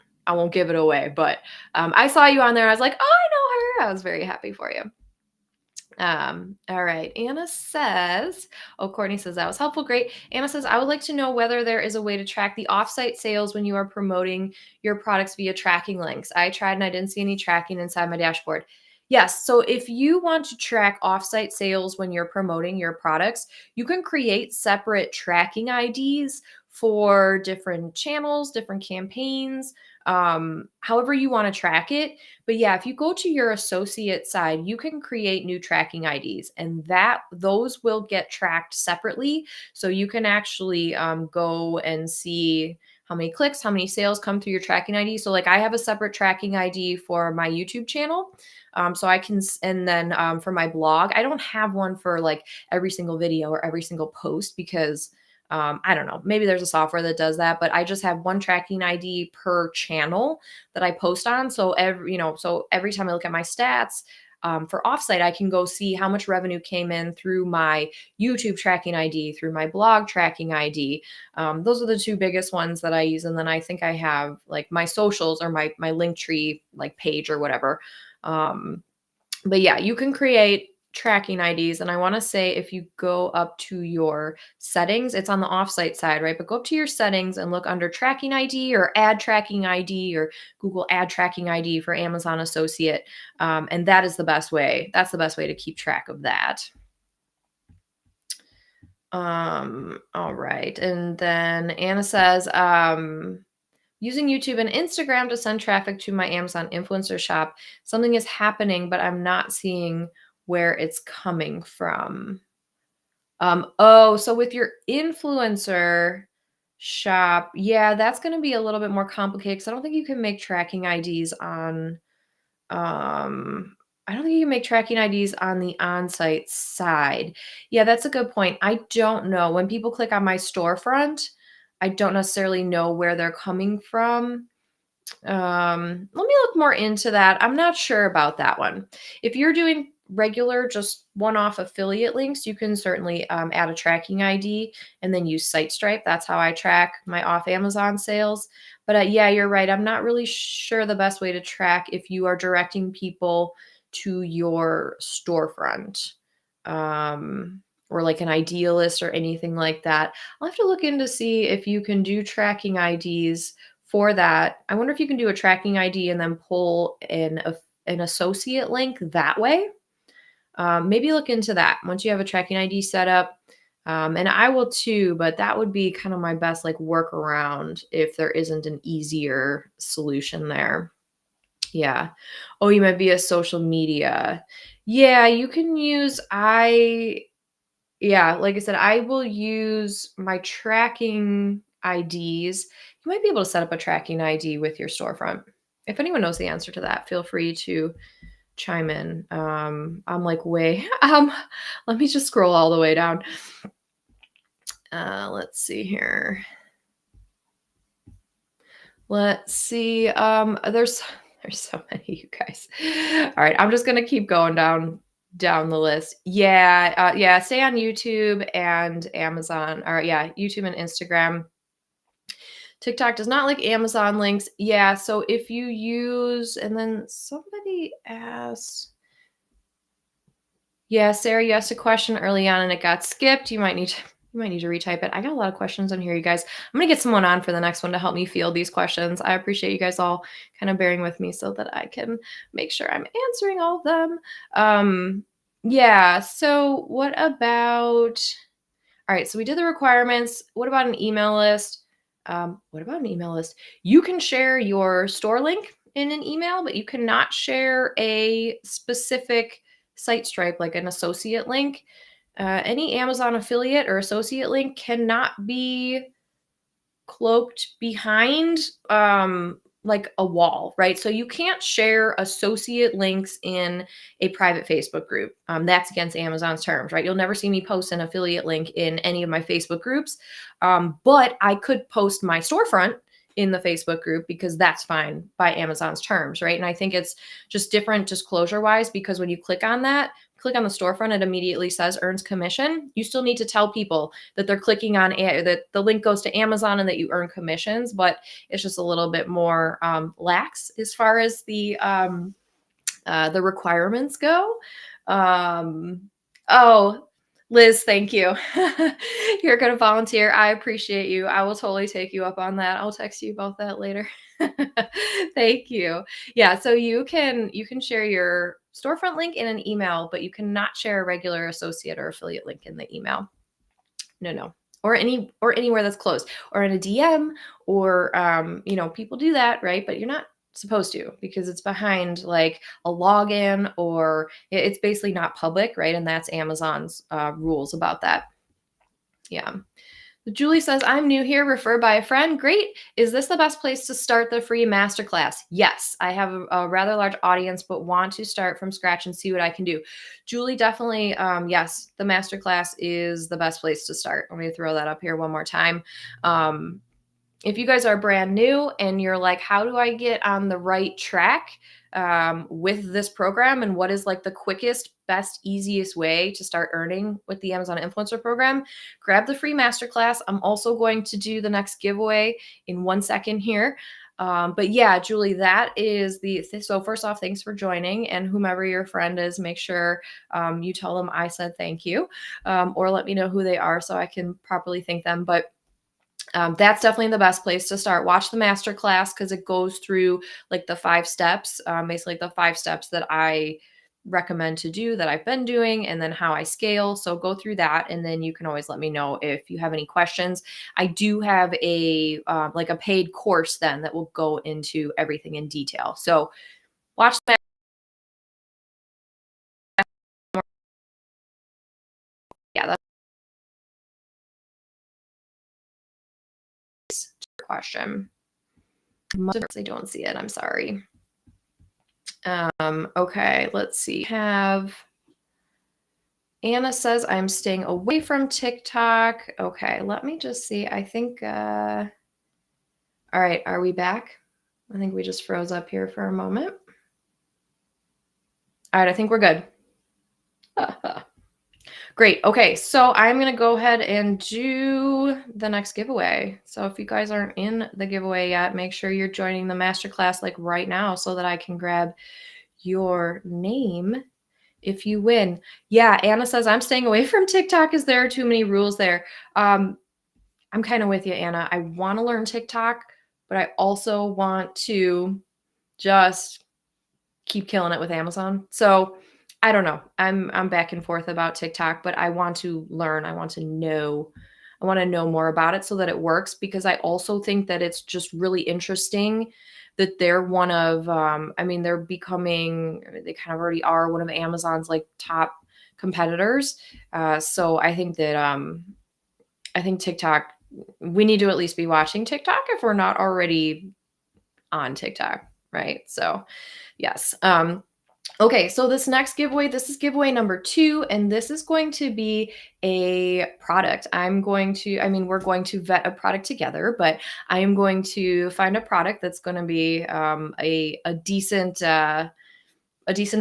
give it away, but I saw you on there. I was like, oh, I know her. I was very happy for you. All right. Anna says, oh, Courtney says that was helpful. Great. Anna says, I would like to know whether there is a way to track the offsite sales when you are promoting your products via tracking links. I tried and I didn't see any tracking inside my dashboard. Yes. So if you want to track offsite sales when you're promoting your products, you can create separate tracking IDs for different channels, different campaigns, however you want to track it. But yeah, if you go to your associate side, you can create new tracking IDs and those will get tracked separately. So you can actually go and see how many clicks, how many sales come through your tracking ID. So like I have a separate tracking ID for my YouTube channel. So I can, and then for my blog, I don't have one for like every single video or every single post because I don't know, maybe there's a software that does that, but I just have one tracking ID per channel that I post on. So every time I look at my stats for Offsite, I can go see how much revenue came in through my YouTube tracking ID, through my blog tracking ID. Those are the two biggest ones that I use. And then I think I have like my socials or my Linktree like page or whatever. But yeah, you can create tracking IDs. And I want to say if you go up to your settings, it's on the offsite side, right? But go up to your settings and look under tracking ID or ad tracking ID or Google ad tracking ID for Amazon Associate. And that is the best way. That's the best way to keep track of that. All right. And then Anna says, using YouTube and Instagram to send traffic to my Amazon influencer shop. Something is happening, but I'm not seeing where it's coming from. So with your influencer shop, yeah, that's going to be a little bit more complicated because I don't think you can make tracking IDs on I don't think you can make tracking IDs on the on-site side. Yeah, that's a good point. I don't know. When people click on my storefront, I don't necessarily know where they're coming from. Let me look more into that. I'm not sure about that one. If you're doing regular, just one-off affiliate links, you can certainly add a tracking ID and then use SiteStripe. That's how I track my off Amazon sales. But yeah, you're right. I'm not really sure the best way to track if you are directing people to your storefront. Or like an idealist or anything like that. I'll have to look in to see if you can do tracking IDs for that. I wonder if you can do a tracking ID and then pull an associate link that way. Maybe look into that once you have a tracking ID set up. And I will too, but that would be kind of my best like workaround if there isn't an easier solution there. Yeah. Oh, you might be a social media. Yeah, you can use yeah, like I said, I will use my tracking IDs. You might be able to set up a tracking ID with your storefront. If anyone knows the answer to that, feel free to chime in. I'm like way, let me just scroll all the way down. Let's see here. Let's see. There's so many, you guys. All right, I'm just gonna keep going down the list. Yeah, stay on YouTube and Amazon. Or yeah, YouTube and Instagram. TikTok does not like Amazon links. Yeah, so if you use, and then somebody asked, yeah, Sarah, you asked a question early on and it got skipped. You might need to retype it. I got a lot of questions on here, you guys. I'm gonna get someone on for the next one to help me field these questions. I appreciate you guys all kind of bearing with me so that I can make sure I'm answering all of them. Yeah, so what about, all right, so we did the requirements. What about an email list? What about an email list? You can share your store link in an email, but you cannot share a specific site stripe like an associate link. Any Amazon affiliate or associate link cannot be cloaked behind like a wall, right? So you can't share associate links in a private Facebook group. That's against Amazon's terms, right? You'll never see me post an affiliate link in any of my Facebook groups. But I could post my storefront in the Facebook group because that's fine by Amazon's terms, right? And I think it's just different disclosure wise, because when you click on the storefront, it immediately says earns commission. You still need to tell people that they're clicking on that the link goes to Amazon and that you earn commissions, but it's just a little bit more lax as far as the requirements go. Oh, Liz, thank you. You're going to volunteer. I appreciate you. I will totally take you up on that. I'll text you about that later. Thank you. Yeah, so you can share your storefront link in an email, but you cannot share a regular associate or affiliate link in the email. No. Or anywhere that's closed, or in a DM, or people do that, right? But you're not supposed to, because it's behind like a login, or it's basically not public, right? And that's Amazon's rules about that. Yeah. Julie says, I'm new here, referred by a friend. Great. Is this the best place to start the free masterclass? Yes, I have a rather large audience, but want to start from scratch and see what I can do. Julie, definitely, yes, the masterclass is the best place to start. Let me throw that up here one more time. If you guys are brand new and you're like, how do I get on the right track with this program, and what is like the quickest, best, easiest way to start earning with the Amazon Influencer Program, grab the free masterclass. I'm also going to do the next giveaway in 1 second here. But yeah, Julie, that is so first off, thanks for joining, and whomever your friend is, make sure you tell them I said thank you, or let me know who they are so I can properly thank them. But that's definitely the best place to start. Watch the masterclass because it goes through like the 5 steps, basically the 5 steps that I recommend to do, that I've been doing, and then how I scale. So go through that, and then you can always let me know if you have any questions. I do have a like a paid course then that will go into everything in detail. So watch the yeah, that's a question. I don't see it. I'm sorry. Okay, let's see. Have Anna says I'm staying away from TikTok. Okay, let me just see. I think all right, are we back? I think we just froze up here for a moment. All right, I think we're good. Great. Okay, so I'm going to go ahead and do the next giveaway. So if you guys aren't in the giveaway yet, make sure you're joining the masterclass like right now so that I can grab your name if you win. Yeah, Anna says, I'm staying away from TikTok as there are too many rules there. I'm kind of with you, Anna. I want to learn TikTok, but I also want to just keep killing it with Amazon. So I don't know. I'm back and forth about TikTok, but I want to learn. I want to know more about it so that it works, because I also think that it's just really interesting that they're one of they're becoming, they kind of already are one of Amazon's like top competitors. So I think that I think TikTok, we need to at least be watching TikTok if we're not already on TikTok, right? So yes. Okay, so this next giveaway, this is giveaway number 2, and this is going to be a product. We're going to vet a product together, but I am going to find a product that's going to be a decent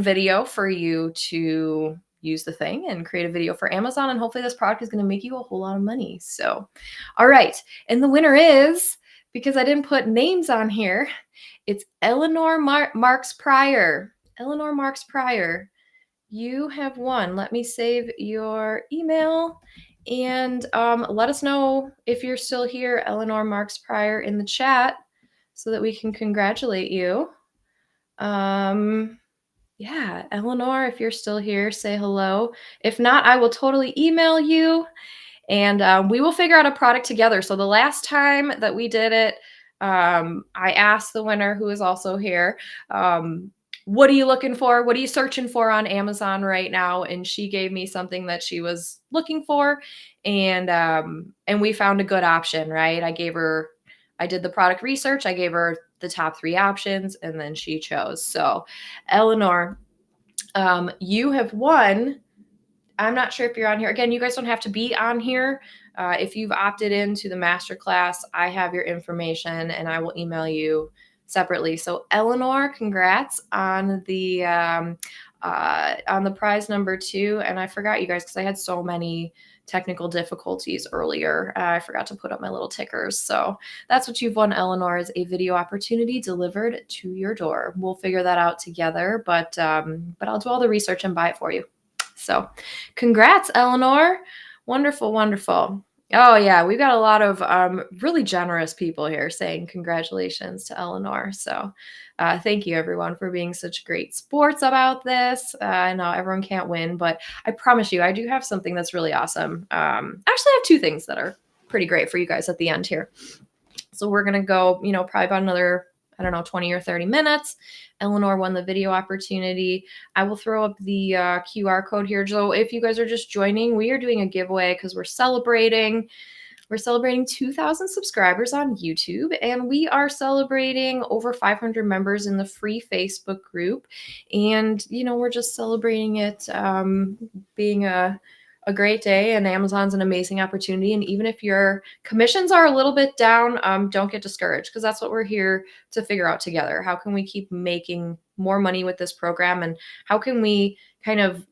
video for you to use the thing and create a video for Amazon, and hopefully this product is going to make you a whole lot of money. So, all right, and the winner is, because I didn't put names on here, it's Eleanor Marks Pryor. Eleanor Marks Pryor, you have won. Let me save your email, and let us know if you're still here, Eleanor Marks Pryor, in the chat so that we can congratulate you. Yeah, Eleanor, if you're still here, say hello. If not, I will totally email you, and we will figure out a product together. So the last time that we did it, I asked the winner, who is also here, what are you looking for? What are you searching for on Amazon right now? And she gave me something that she was looking for, and we found a good option, right? I gave her I did the product research. I gave her the top 3 options, and then she chose. So, Eleanor, you have won. I'm not sure if you're on here. Again, you guys don't have to be on here. If you've opted into the masterclass, I have your information and I will email you separately. So, Eleanor, congrats on the prize number 2. And I forgot, you guys, because I had so many technical difficulties earlier. I forgot to put up my little tickers. So that's what you've won, Eleanor, is a video opportunity delivered to your door. We'll figure that out together, but I'll do all the research and buy it for you. So congrats, Eleanor. Wonderful, wonderful. Oh, yeah, we've got a lot of really generous people here saying congratulations to Eleanor. So thank you, everyone, for being such great sports about this. I know everyone can't win, but I promise you, I do have something that's really awesome. Actually, I have 2 things that are pretty great for you guys at the end here. So we're going to go, probably about another, 20 or 30 minutes. Eleanor won the video opportunity. I will throw up the QR code here. So if you guys are just joining, we are doing a giveaway because we're celebrating 2,000 subscribers on YouTube, and we are celebrating over 500 members in the free Facebook group. And, we're just celebrating it being a great day, and Amazon's an amazing opportunity. And even if your commissions are a little bit down, don't get discouraged, because that's what we're here to figure out together. How can we keep making more money with this program, and how can we kind of,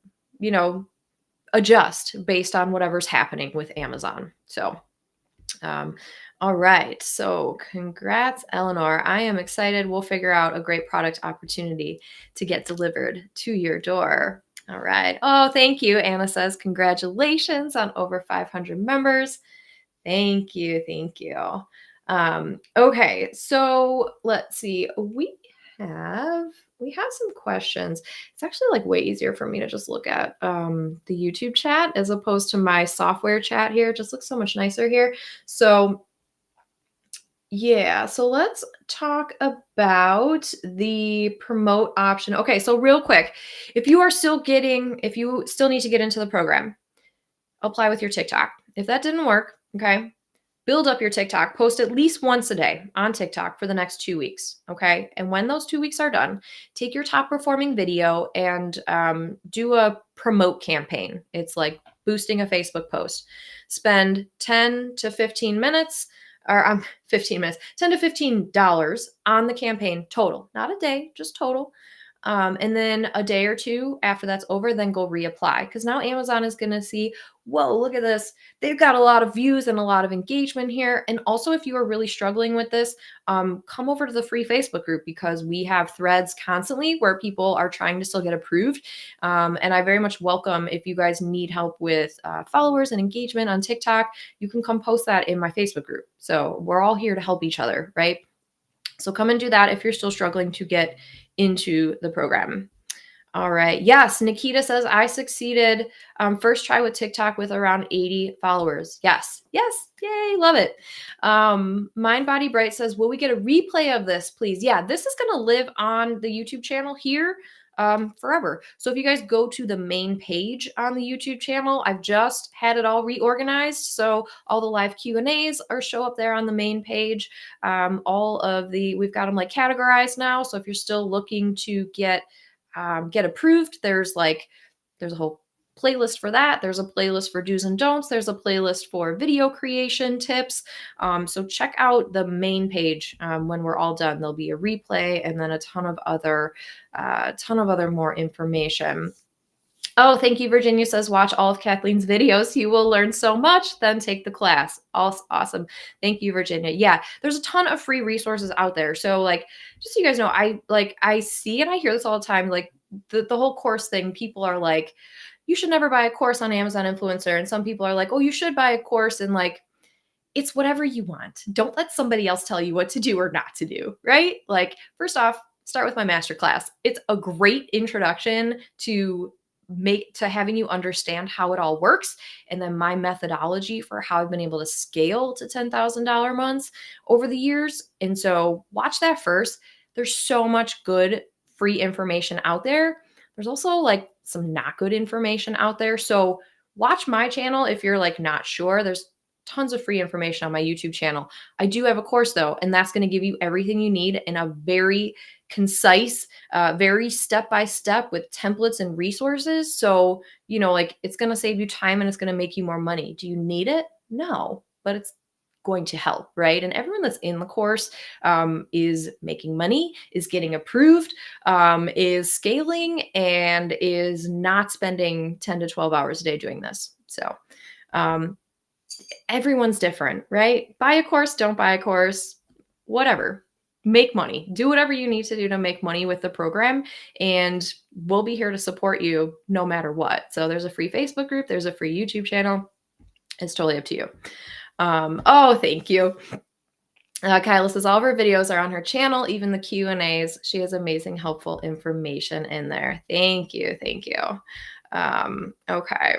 adjust based on whatever's happening with Amazon? So, all right. So congrats, Eleanor. I am excited. We'll figure out a great product opportunity to get delivered to your door. All right. Oh, thank you. Anna says, congratulations on over 500 members. Thank you. Thank you. Okay. So let's see. Have some questions. It's actually like way easier for me to just look at the YouTube chat as opposed to my software chat here. It just looks so much nicer here. So yeah, so let's talk about the promote option. Okay, so real quick, if you still need to get into the program, apply with your TikTok. If that didn't work, okay, build up your TikTok, post at least once a day on TikTok for the next 2 weeks, okay? And when those 2 weeks are done, take your top performing video and do a promote campaign. It's like boosting a Facebook post. Spend 10 to 15 minutes, or 15 minutes, $10 to $15 on the campaign total, not a day, just total. And then a day or 2 after that's over, then go reapply. Because now Amazon is going to see, whoa, look at this. They've got a lot of views and a lot of engagement here. And also, if you are really struggling with this, come over to the free Facebook group, because we have threads constantly where people are trying to still get approved. And I very much welcome, if you guys need help with followers and engagement on TikTok, you can come post that in my Facebook group. So we're all here to help each other, right? So come and do that if you're still struggling to get into the program. All right. Yes, Nikita says, I succeeded first try with TikTok with around 80 followers. Yes. Yay. Love it. Mind Body Bright says, will we get a replay of this, please? Yeah, this is going to live on the YouTube channel here forever. So if you guys go to the main page on the YouTube channel, I've just had it all reorganized. So all the live Q&As show up there on the main page. We've got them like categorized now. So if you're still looking to get approved, there's a whole playlist for that. There's a playlist for do's and don'ts. There's a playlist for video creation tips. So check out the main page. When we're all done, there'll be a replay and then a ton of other more information. Oh, thank you. Virginia says, watch all of Kathleen's videos. You will learn so much, then take the class. Awesome. Thank you, Virginia. Yeah, there's a ton of free resources out there. So just so you guys know, I see and I hear this all the time, the whole course thing. People are like, you should never buy a course on Amazon Influencer. And some people are like, oh, you should buy a course. And it's whatever you want. Don't let somebody else tell you what to do or not to do, right? First off, start with my masterclass. It's a great introduction to having you understand how it all works, and then my methodology for how I've been able to scale to $10,000 months over the years. And so watch that first. There's so much good free information out there. There's also some not good information out there. So watch my channel if you're not sure. There's tons of free information on my YouTube channel. I do have a course though, and that's going to give you everything you need in a very concise, very step-by-step with templates and resources. So, like it's going to save you time and it's going to make you more money. Do you need it? No, but it's going to help, right? And everyone that's in the course is making money, is getting approved, is scaling, and is not spending 10 to 12 hours a day doing this. So um, everyone's different, right? Buy a course, don't buy a course, whatever. Make money. Do whatever you need to do to make money with the program, and we'll be here to support you no matter what. So there's a free Facebook group, there's a free YouTube channel. It's totally up to you. Oh, thank you. Kyla says all of her videos are on her channel, even the Q&As. She has amazing, helpful information in there. Thank you. Thank you. Okay.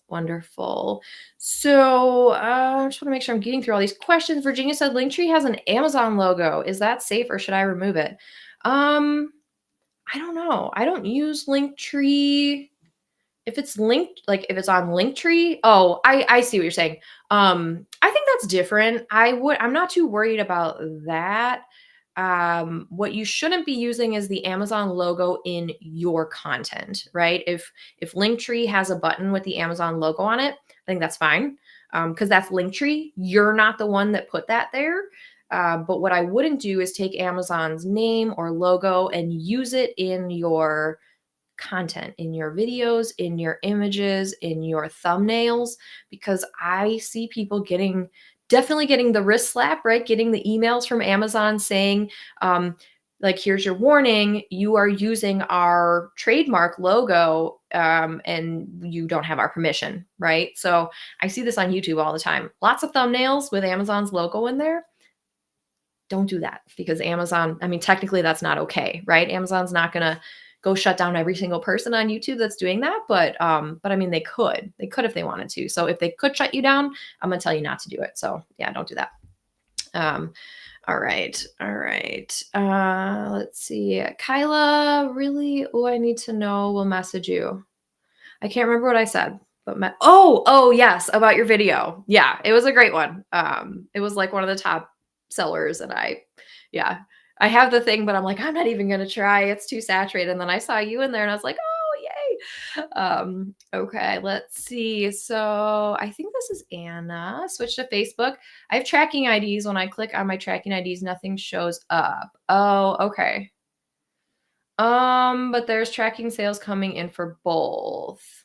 Wonderful. So I just want to make sure I'm getting through all these questions. Virginia said Linktree has an Amazon logo. Is that safe or should I remove it? I don't know. I don't use Linktree. If it's linked, like if it's on Linktree, oh, I see what you're saying. I think that's different. I'm not too worried about that. What you shouldn't be using is the Amazon logo in your content, right? If Linktree has a button with the Amazon logo on it, I think that's fine. Because that's Linktree. You're not the one that put that there. But what I wouldn't do is take Amazon's name or logo and use it in your content, in your videos, in your images, in your thumbnails, because I see people definitely getting the wrist slap, right? Getting the emails from Amazon saying, like, here's your warning, you are using our trademark logo and you don't have our permission, right? So I see this on YouTube all the time. Lots of thumbnails with Amazon's logo in there. Don't do that because Amazon, I mean, technically that's not okay, right? Amazon's not going to go shut down every single person on YouTube that's doing that. But I mean, they could if they wanted to. So if they could shut you down, I'm going to tell you not to do it. So yeah, don't do that. All right. Let's see. Kyla, really? Oh, I need to know. We'll message you. I can't remember what I said, but oh, yes, about your video. Yeah, it was a great one. It was like one of the top sellers, and I have the thing, but I'm like, I'm not even gonna try. It's too saturated. And then I saw you in there, and I was like, oh, yay. Okay, let's see. So I think this is Anna. Switch to Facebook. I have tracking IDs. When I click on my tracking IDs, nothing shows up. Oh, okay. But there's tracking sales coming in for both.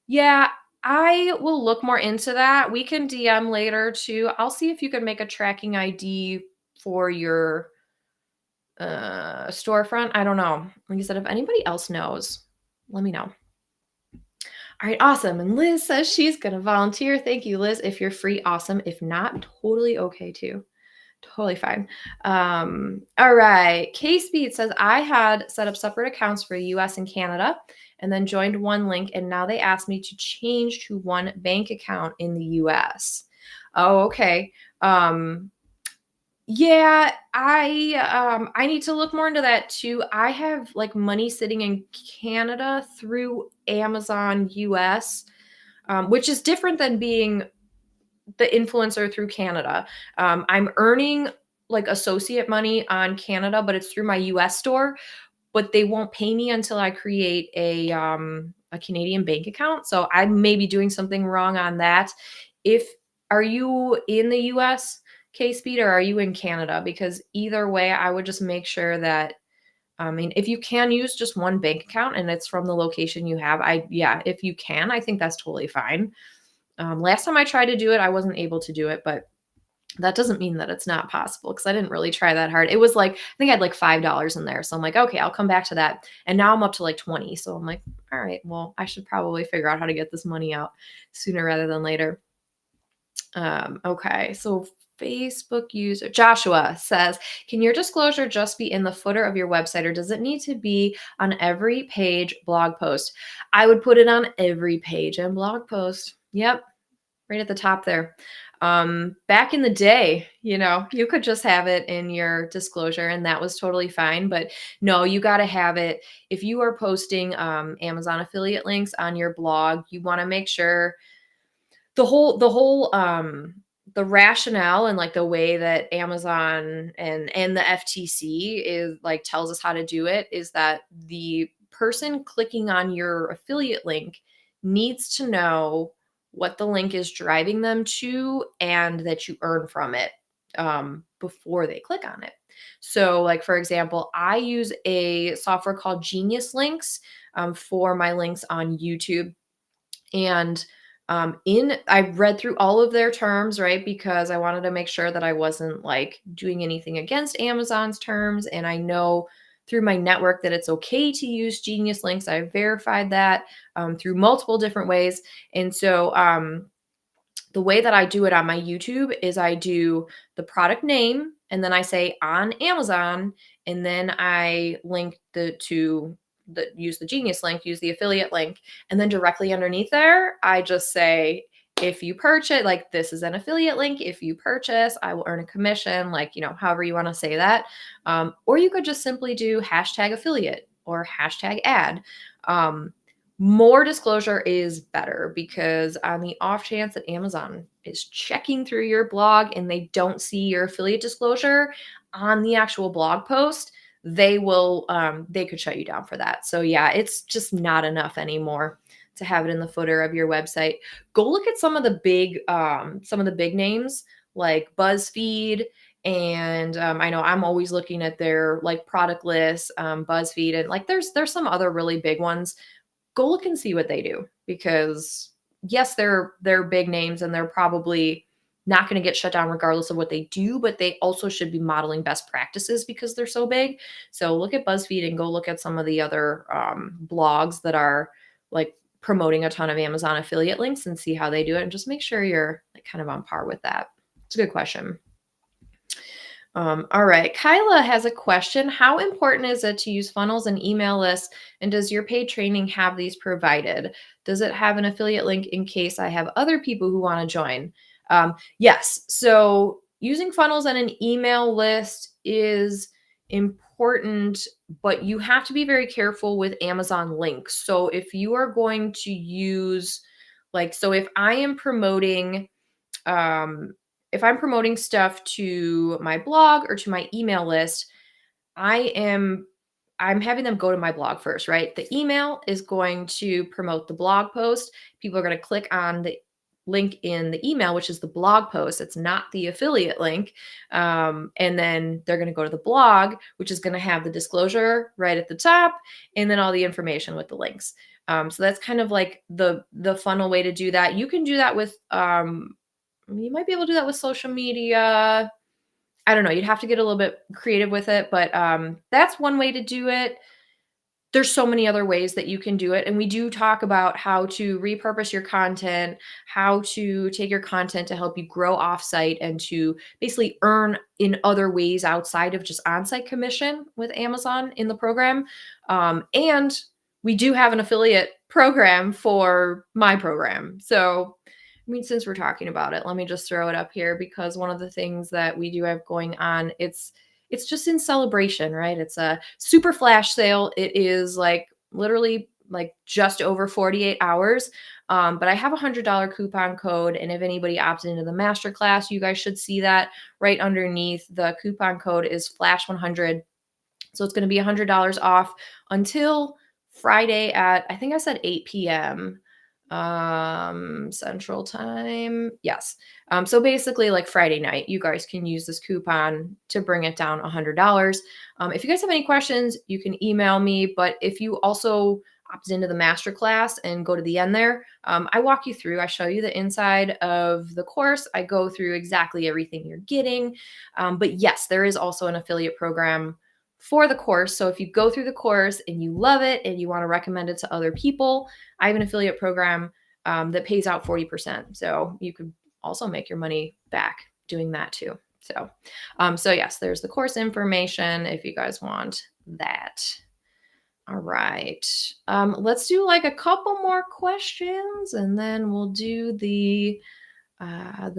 Yeah, I will look more into that. We can DM later too. I'll see if you can make a tracking ID for your storefront. I don't know. Like I said, if anybody else knows, let me know. All right, awesome. And Liz says she's going to volunteer. Thank you, Liz. If you're free, awesome. If not, totally okay too. Totally fine. All right. K-Speed says, I had set up separate accounts for US and Canada and then joined one link. And now they asked me to change to one bank account in the US. Oh, okay. Yeah, I need to look more into that too. I have like money sitting in Canada through Amazon US, which is different than being the influencer through Canada. I'm earning like associate money on Canada, but it's through my US store, but they won't pay me until I create a Canadian bank account. So I may be doing something wrong on that. Are you in the US, K-Speed, or are you in Canada? Because either way, I would just make sure that, I mean, if you can use just one bank account and it's from the location you have, if you can, I think that's totally fine. Last time I tried to do it, I wasn't able to do it, but that doesn't mean that it's not possible because I didn't really try that hard. It was like, I think I had like $5 in there. So I'm like, okay, I'll come back to that. And now I'm up to like 20. So I'm like, all right, well, I should probably figure out how to get this money out sooner rather than later. Okay, so Facebook user Joshua says, can your disclosure just be in the footer of your website or does it need to be on every page blog post? I would put it on every page and blog post. Yep, right at the top there. Back in the day, you could just have it in your disclosure and that was totally fine. But no, you got to have it. If you are posting Amazon affiliate links on your blog, you want to make sure the rationale and like the way that Amazon and the FTC is like tells us how to do it is that the person clicking on your affiliate link needs to know what the link is driving them to and that you earn from it before they click on it. So, like for example, I use a software called Genius Links for my links on YouTube. And in I read through all of their terms, right? Because I wanted to make sure that I wasn't like doing anything against Amazon's terms. And I know through my network that it's okay to use Genius Links. I verified that through multiple different ways. And so the way that I do it on my YouTube is I do the product name and then I say on Amazon and then I link use the Genius link, use the affiliate link, and then directly underneath there, I just say if you purchase, like this is an affiliate link. If you purchase, I will earn a commission, like, however you want to say that. Or you could just simply do hashtag affiliate or hashtag ad. More disclosure is better because on the off chance that Amazon is checking through your blog and they don't see your affiliate disclosure on the actual blog post, they could shut you down for that. So yeah, it's just not enough anymore to have it in the footer of your website. Go look at some of the big names like BuzzFeed. And I know I'm always looking at their like product lists, BuzzFeed, and like there's some other really big ones. Go look and see what they do because yes, they're big names and they're probably not going to get shut down regardless of what they do, but they also should be modeling best practices because they're so big. So look at BuzzFeed and go look at some of the other blogs that are like promoting a ton of Amazon affiliate links and see how they do it and just make sure you're like kind of on par with that. It's a good question. All right. Kyla has a question. How important is it to use funnels and email lists? And does your paid training have these provided? Does it have an affiliate link in case I have other people who want to join? Yes. So using funnels and an email list is important, but you have to be very careful with Amazon links. So if you are going to use, so um, if I'm promoting stuff to my blog or to my email list, I'm having them go to my blog first, right? The email is going to promote the blog post. People are going to click on the link in the email, which is the blog post. It's not the affiliate link. And then they're going to go to the blog, which is going to have the disclosure right at the top, and then all the information with the links. So that's kind of like the funnel way to do that. You can do that with you might be able to do that with social media. I don't know. You'd have to get a little bit creative with it, but that's one way to do it. There's so many other ways that you can do it. And we do talk about how to repurpose your content, how to take your content to help you grow offsite and to basically earn in other ways outside of just on-site commission with Amazon in the program. And we do have an affiliate program for my program. So since we're talking about it, let me just throw it up here because one of the things that we do have going on, it's just in celebration, right? It's a super flash sale. It is like literally like just over 48 hours. But I have a $100 coupon code. And if anybody opts into the masterclass, you guys should see that right underneath. The coupon code is Flash100. So it's going to be $100 off until Friday at, I think I said 8 p.m. Central Time. Yes. So basically like Friday night, you guys can use this coupon to bring it down $100. If you guys have any questions, you can email me, but if you also opt into the masterclass and go to the end there, I walk you through, I show you the inside of the course. I go through exactly everything you're getting. But yes, there is also an affiliate program for the course. So if you go through the course and you love it and you want to recommend it to other people, I have an affiliate program that pays out 40%. So you could also make your money back doing that too. So yes, there's the course information if you guys want that. All right. Let's do like a couple more questions and then we'll do the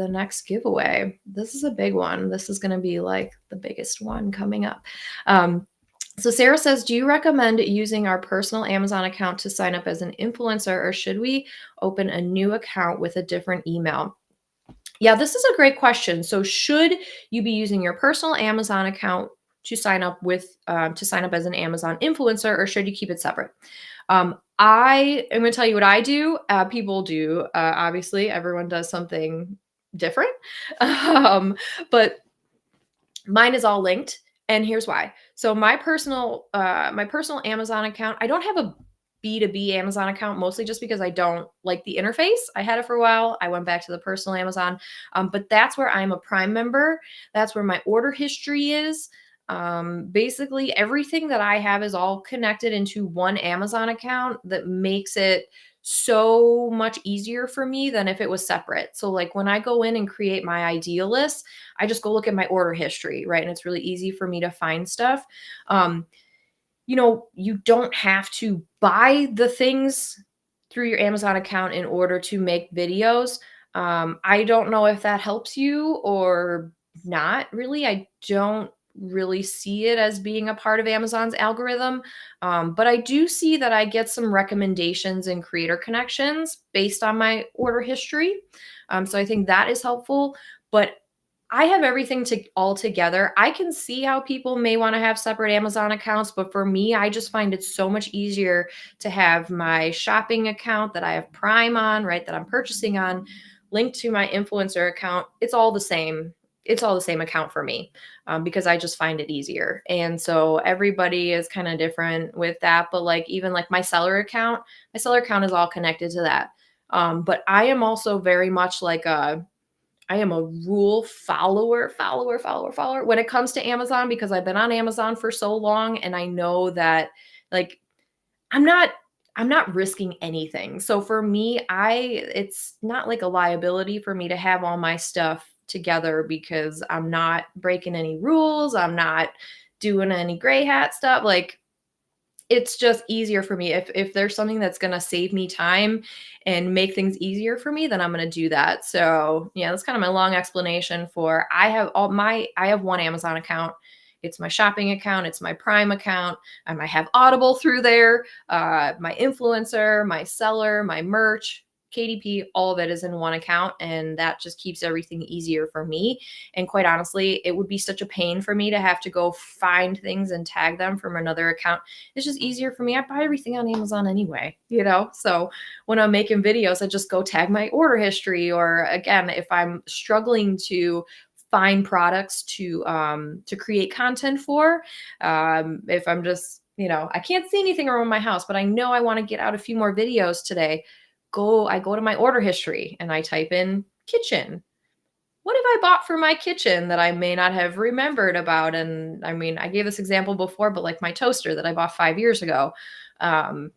next giveaway. This is a big one. This is going to be like the biggest one coming up. So Sarah says, do you recommend using our personal Amazon account to sign up as an influencer, or should we open a new account with a different email? Yeah, this is a great question. So should you be using your personal Amazon account to sign up as an Amazon influencer, or should you keep it separate? I am going to tell you what I do. People do. Obviously, everyone does something different, but mine is all linked, and here's why. So my personal Amazon account, I don't have a B2B Amazon account, mostly just because I don't like the interface. I had it for a while. I went back to the personal Amazon, but that's where I'm a Prime member. That's where my order history is. Basically, everything that I have is all connected into one Amazon account that makes it so much easier for me than if it was separate. So, like when I go in and create my ideal list, I just go look at my order history, right? And it's really easy for me to find stuff. Um, you don't have to buy the things through your Amazon account in order to make videos. I don't know if that helps you or not really. I don't really see it as being a part of Amazon's algorithm. But I do see that I get some recommendations and creator connections based on my order history. So I think that is helpful. But I have everything all together. I can see how people may want to have separate Amazon accounts, but for me, I just find it so much easier to have my shopping account that I have Prime on, right, that I'm purchasing on, linked to my influencer account. It's all the same. It's all the same account for me, because I just find it easier. And so everybody is kind of different with that. But like even like my seller account is all connected to that. But I am also very much like I am a rule follower when it comes to Amazon, because I've been on Amazon for so long and I know that like I'm not I'm not risking anything. So for me, it's not like a liability for me to have all my stuff together because I'm not breaking any rules, I'm not doing any gray hat stuff. Like it's just easier for me. If there's something that's gonna save me time and make things easier for me, then I'm gonna do that. So yeah, that's kind of my long explanation for I have one Amazon account. It's my shopping account, it's my Prime account. I have Audible through there, my influencer, my seller, my merch, KDP, all of it is in one account, and that just keeps everything easier for me. And quite honestly, it would be such a pain for me to have to go find things and tag them from another account. It's just easier for me. I buy everything on Amazon anyway, you know? So when I'm making videos, I just go tag my order history. Or again, if I'm struggling to find products to create content for, if I'm just, I can't see anything around my house, but I know I want to get out a few more videos today. I go to my order history and I type in kitchen. What have I bought for my kitchen that I may not have remembered about? And I mean, I gave this example before, but like my toaster that I bought 5 years ago. Um,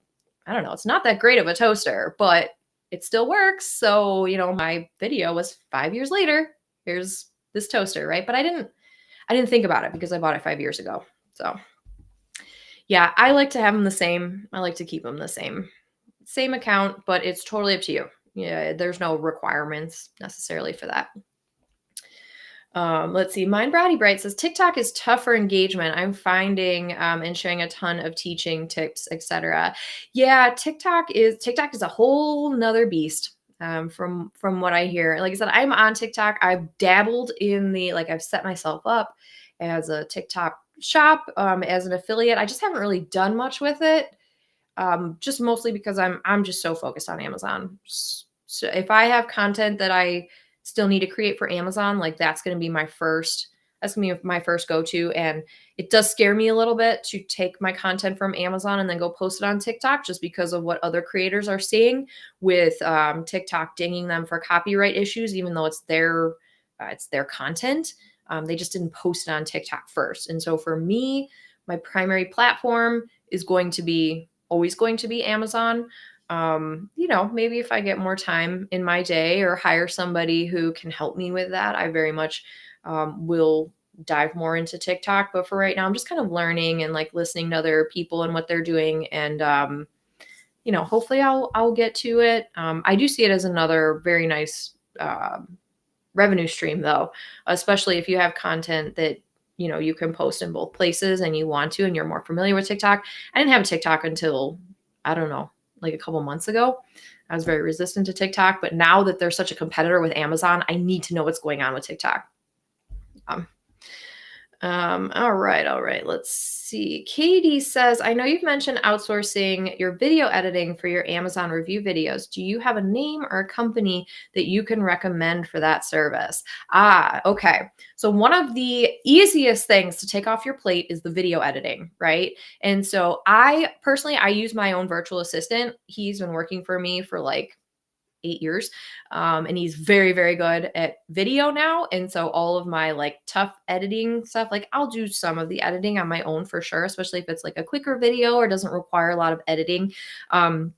I don't know, it's not that great of a toaster, but it still works. So, my video was 5 years later. Here's this toaster, right? But I didn't think about it because I bought it 5 years ago. So yeah, I like to have them the same. I like to keep them the same account, but it's totally up to you. Yeah, there's no requirements necessarily for that. Let's see. Mind Brownie Bright says TikTok is tough for engagement. I'm finding and sharing a ton of teaching tips, etc. Yeah, TikTok is a whole nother beast. From what I hear, like I said, I'm on TikTok. I've dabbled in I've set myself up as a TikTok shop, as an affiliate. I just haven't really done much with it, just mostly because I'm just so focused on Amazon. So if I have content that I still need to create for Amazon, like that's going to be my first go-to. And it does scare me a little bit to take my content from Amazon and then go post it on TikTok, just because of what other creators are seeing with TikTok dinging them for copyright issues, even though it's their content. They just didn't post it on TikTok first. And so for me, my primary platform is always going to be Amazon. Maybe if I get more time in my day or hire somebody who can help me with that, I very much will dive more into TikTok. But for right now, I'm just kind of learning and like listening to other people and what they're doing. And, hopefully I'll get to it. I do see it as another very nice revenue stream though, especially if you have content that you can post in both places and you want to, and you're more familiar with TikTok. I didn't have a TikTok until, I don't know, like a couple months ago. I was very resistant to TikTok, but now that they're such a competitor with Amazon, I need to know what's going on with TikTok. All right. Let's see. Katie says, I know you've mentioned outsourcing your video editing for your Amazon review videos. Do you have a name or a company that you can recommend for that service? Okay. So one of the easiest things to take off your plate is the video editing, right? And so I use my own virtual assistant. He's been working for me for like 8 years. And he's very, very good at video now. And so all of my like tough editing stuff, like I'll do some of the editing on my own for sure, especially if it's like a quicker video or doesn't require a lot of editing. I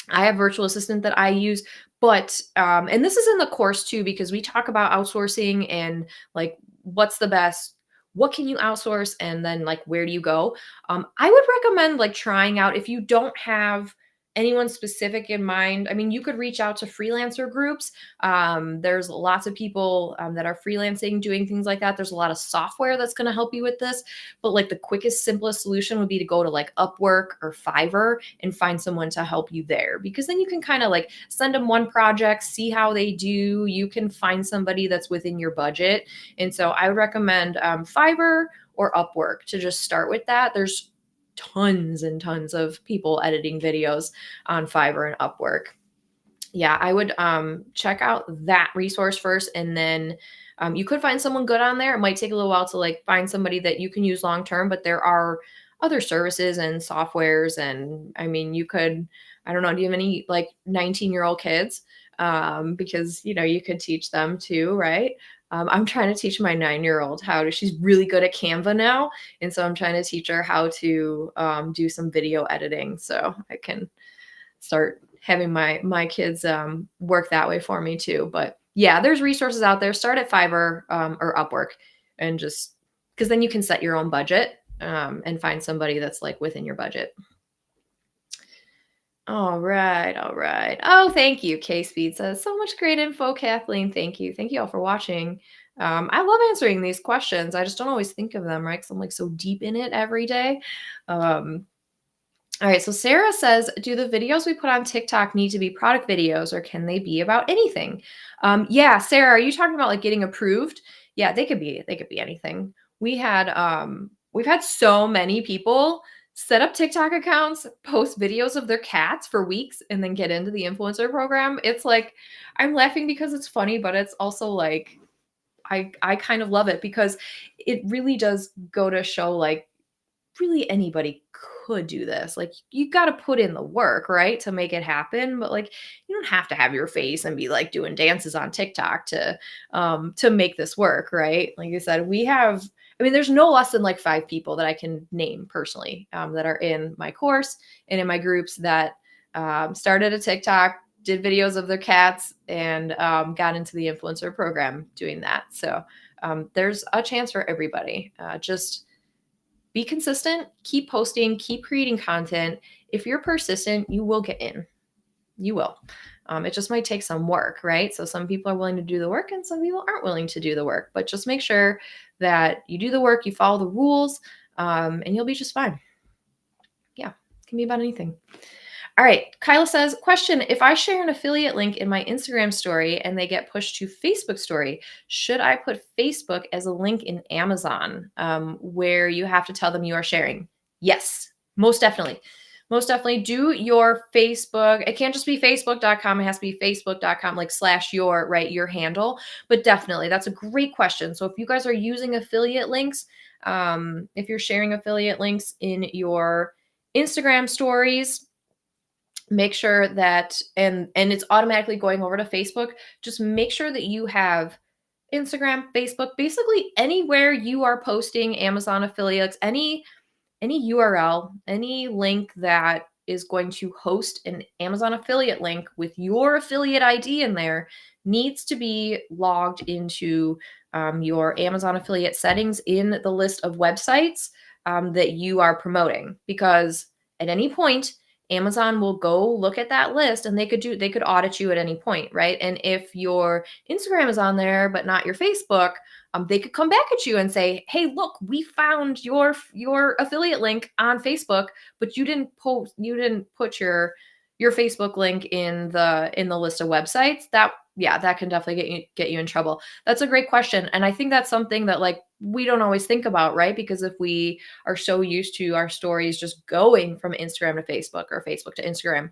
have virtual assistant that I use, but and this is in the course too, because we talk about outsourcing and like what's the best, what can you outsource, and then like where do you go. I would recommend like trying out, if you don't have anyone specific in mind. I mean, you could reach out to freelancer groups. There's lots of people that are freelancing doing things like that. There's a lot of software that's going to help you with this, but like the quickest, simplest solution would be to go to like Upwork or Fiverr and find someone to help you there, because then you can kind of like send them one project, see how they do. You can find somebody that's within your budget. And so I would recommend Fiverr or Upwork to just start with that. There's tons and tons of people editing videos on Fiverr and Upwork. Yeah, I would check out that resource first, and then you could find someone good on there. It might take a little while to like find somebody that you can use long term, but there are other services and softwares. And I mean, you could, I don't know, do you have any like 19-year-old kids? Because you could teach them too, right? I'm trying to teach my 9-year-old how to, she's really good at Canva now. And so I'm trying to teach her how to do some video editing so I can start having my kids work that way for me too. But yeah, there's resources out there. Start at Fiverr or Upwork, and just because then you can set your own budget and find somebody that's like within your budget. All right. Oh, thank you. K-Speed says, so much great info, Kathleen. Thank you. Thank you all for watching. I love answering these questions. I just don't always think of them, right? Because I'm like so deep in it every day. All right, so Sarah says, do the videos we put on TikTok need to be product videos, or can they be about anything? Yeah, Sarah, are you talking about like getting approved? Yeah, they could be anything. We've had so many people set up TikTok accounts, post videos of their cats for weeks, and then get into the influencer program. It's like, I'm laughing because it's funny, but it's also like, I kind of love it, because it really does go to show like really anybody could do this. Like, you got to put in the work, right, to make it happen. But like, you don't have to have your face and be like doing dances on TikTok to make this work, right? Like I said, I mean, there's no less than like 5 people that I can name personally that are in my course and in my groups that started a TikTok, did videos of their cats, and got into the influencer program doing that. So there's a chance for everybody. Just be consistent, keep posting, keep creating content. If you're persistent, you will get in. You will. It just might take some work, right? So some people are willing to do the work and some people aren't willing to do the work. But just make sure that you do the work, you follow the rules, and you'll be just fine. Yeah, it can be about anything. All right, Kyla says, question, if I share an affiliate link in my Instagram story and they get pushed to Facebook story, should I put Facebook as a link in Amazon where you have to tell them you are sharing? Yes, most definitely. Most definitely do your Facebook. It can't just be facebook.com. It has to be facebook.com, like /your handle. But definitely, that's a great question. So if you guys are using affiliate links, if you're sharing affiliate links in your Instagram stories, make sure that, and it's automatically going over to Facebook, just make sure that you have Instagram, Facebook, basically anywhere you are posting Amazon affiliates, any URL, any link that is going to host an Amazon affiliate link with your affiliate ID in there needs to be logged into your Amazon affiliate settings in the list of websites that you are promoting, because at any point Amazon will go look at that list and they could audit you at any point, right? And if your Instagram is on there but not your Facebook, they could come back at you and say, hey, look, we found your affiliate link on Facebook, but you didn't put your Facebook link in the list of websites. That can definitely get you in trouble. That's a great question. And I think that's something that like we don't always think about, right? Because if we are so used to our stories just going from Instagram to Facebook or Facebook to Instagram,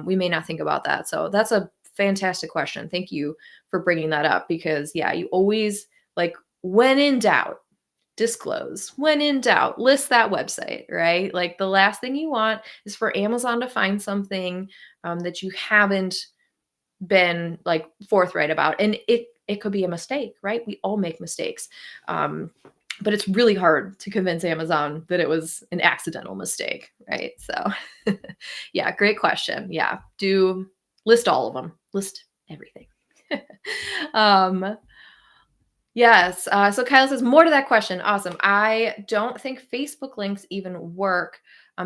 we may not think about that. So that's a fantastic question. Thank you for bringing that up, because you always, like, when in doubt, disclose. When in doubt, list that website, right? Like, the last thing you want is for Amazon to find something that you haven't been like forthright about. And it could be a mistake, right? We all make mistakes. But it's really hard to convince Amazon that it was an accidental mistake, right? So yeah, great question. Yeah, do list all of them. List everything. Yes. So Kyle says, more to that question. Awesome. I don't think Facebook links even work.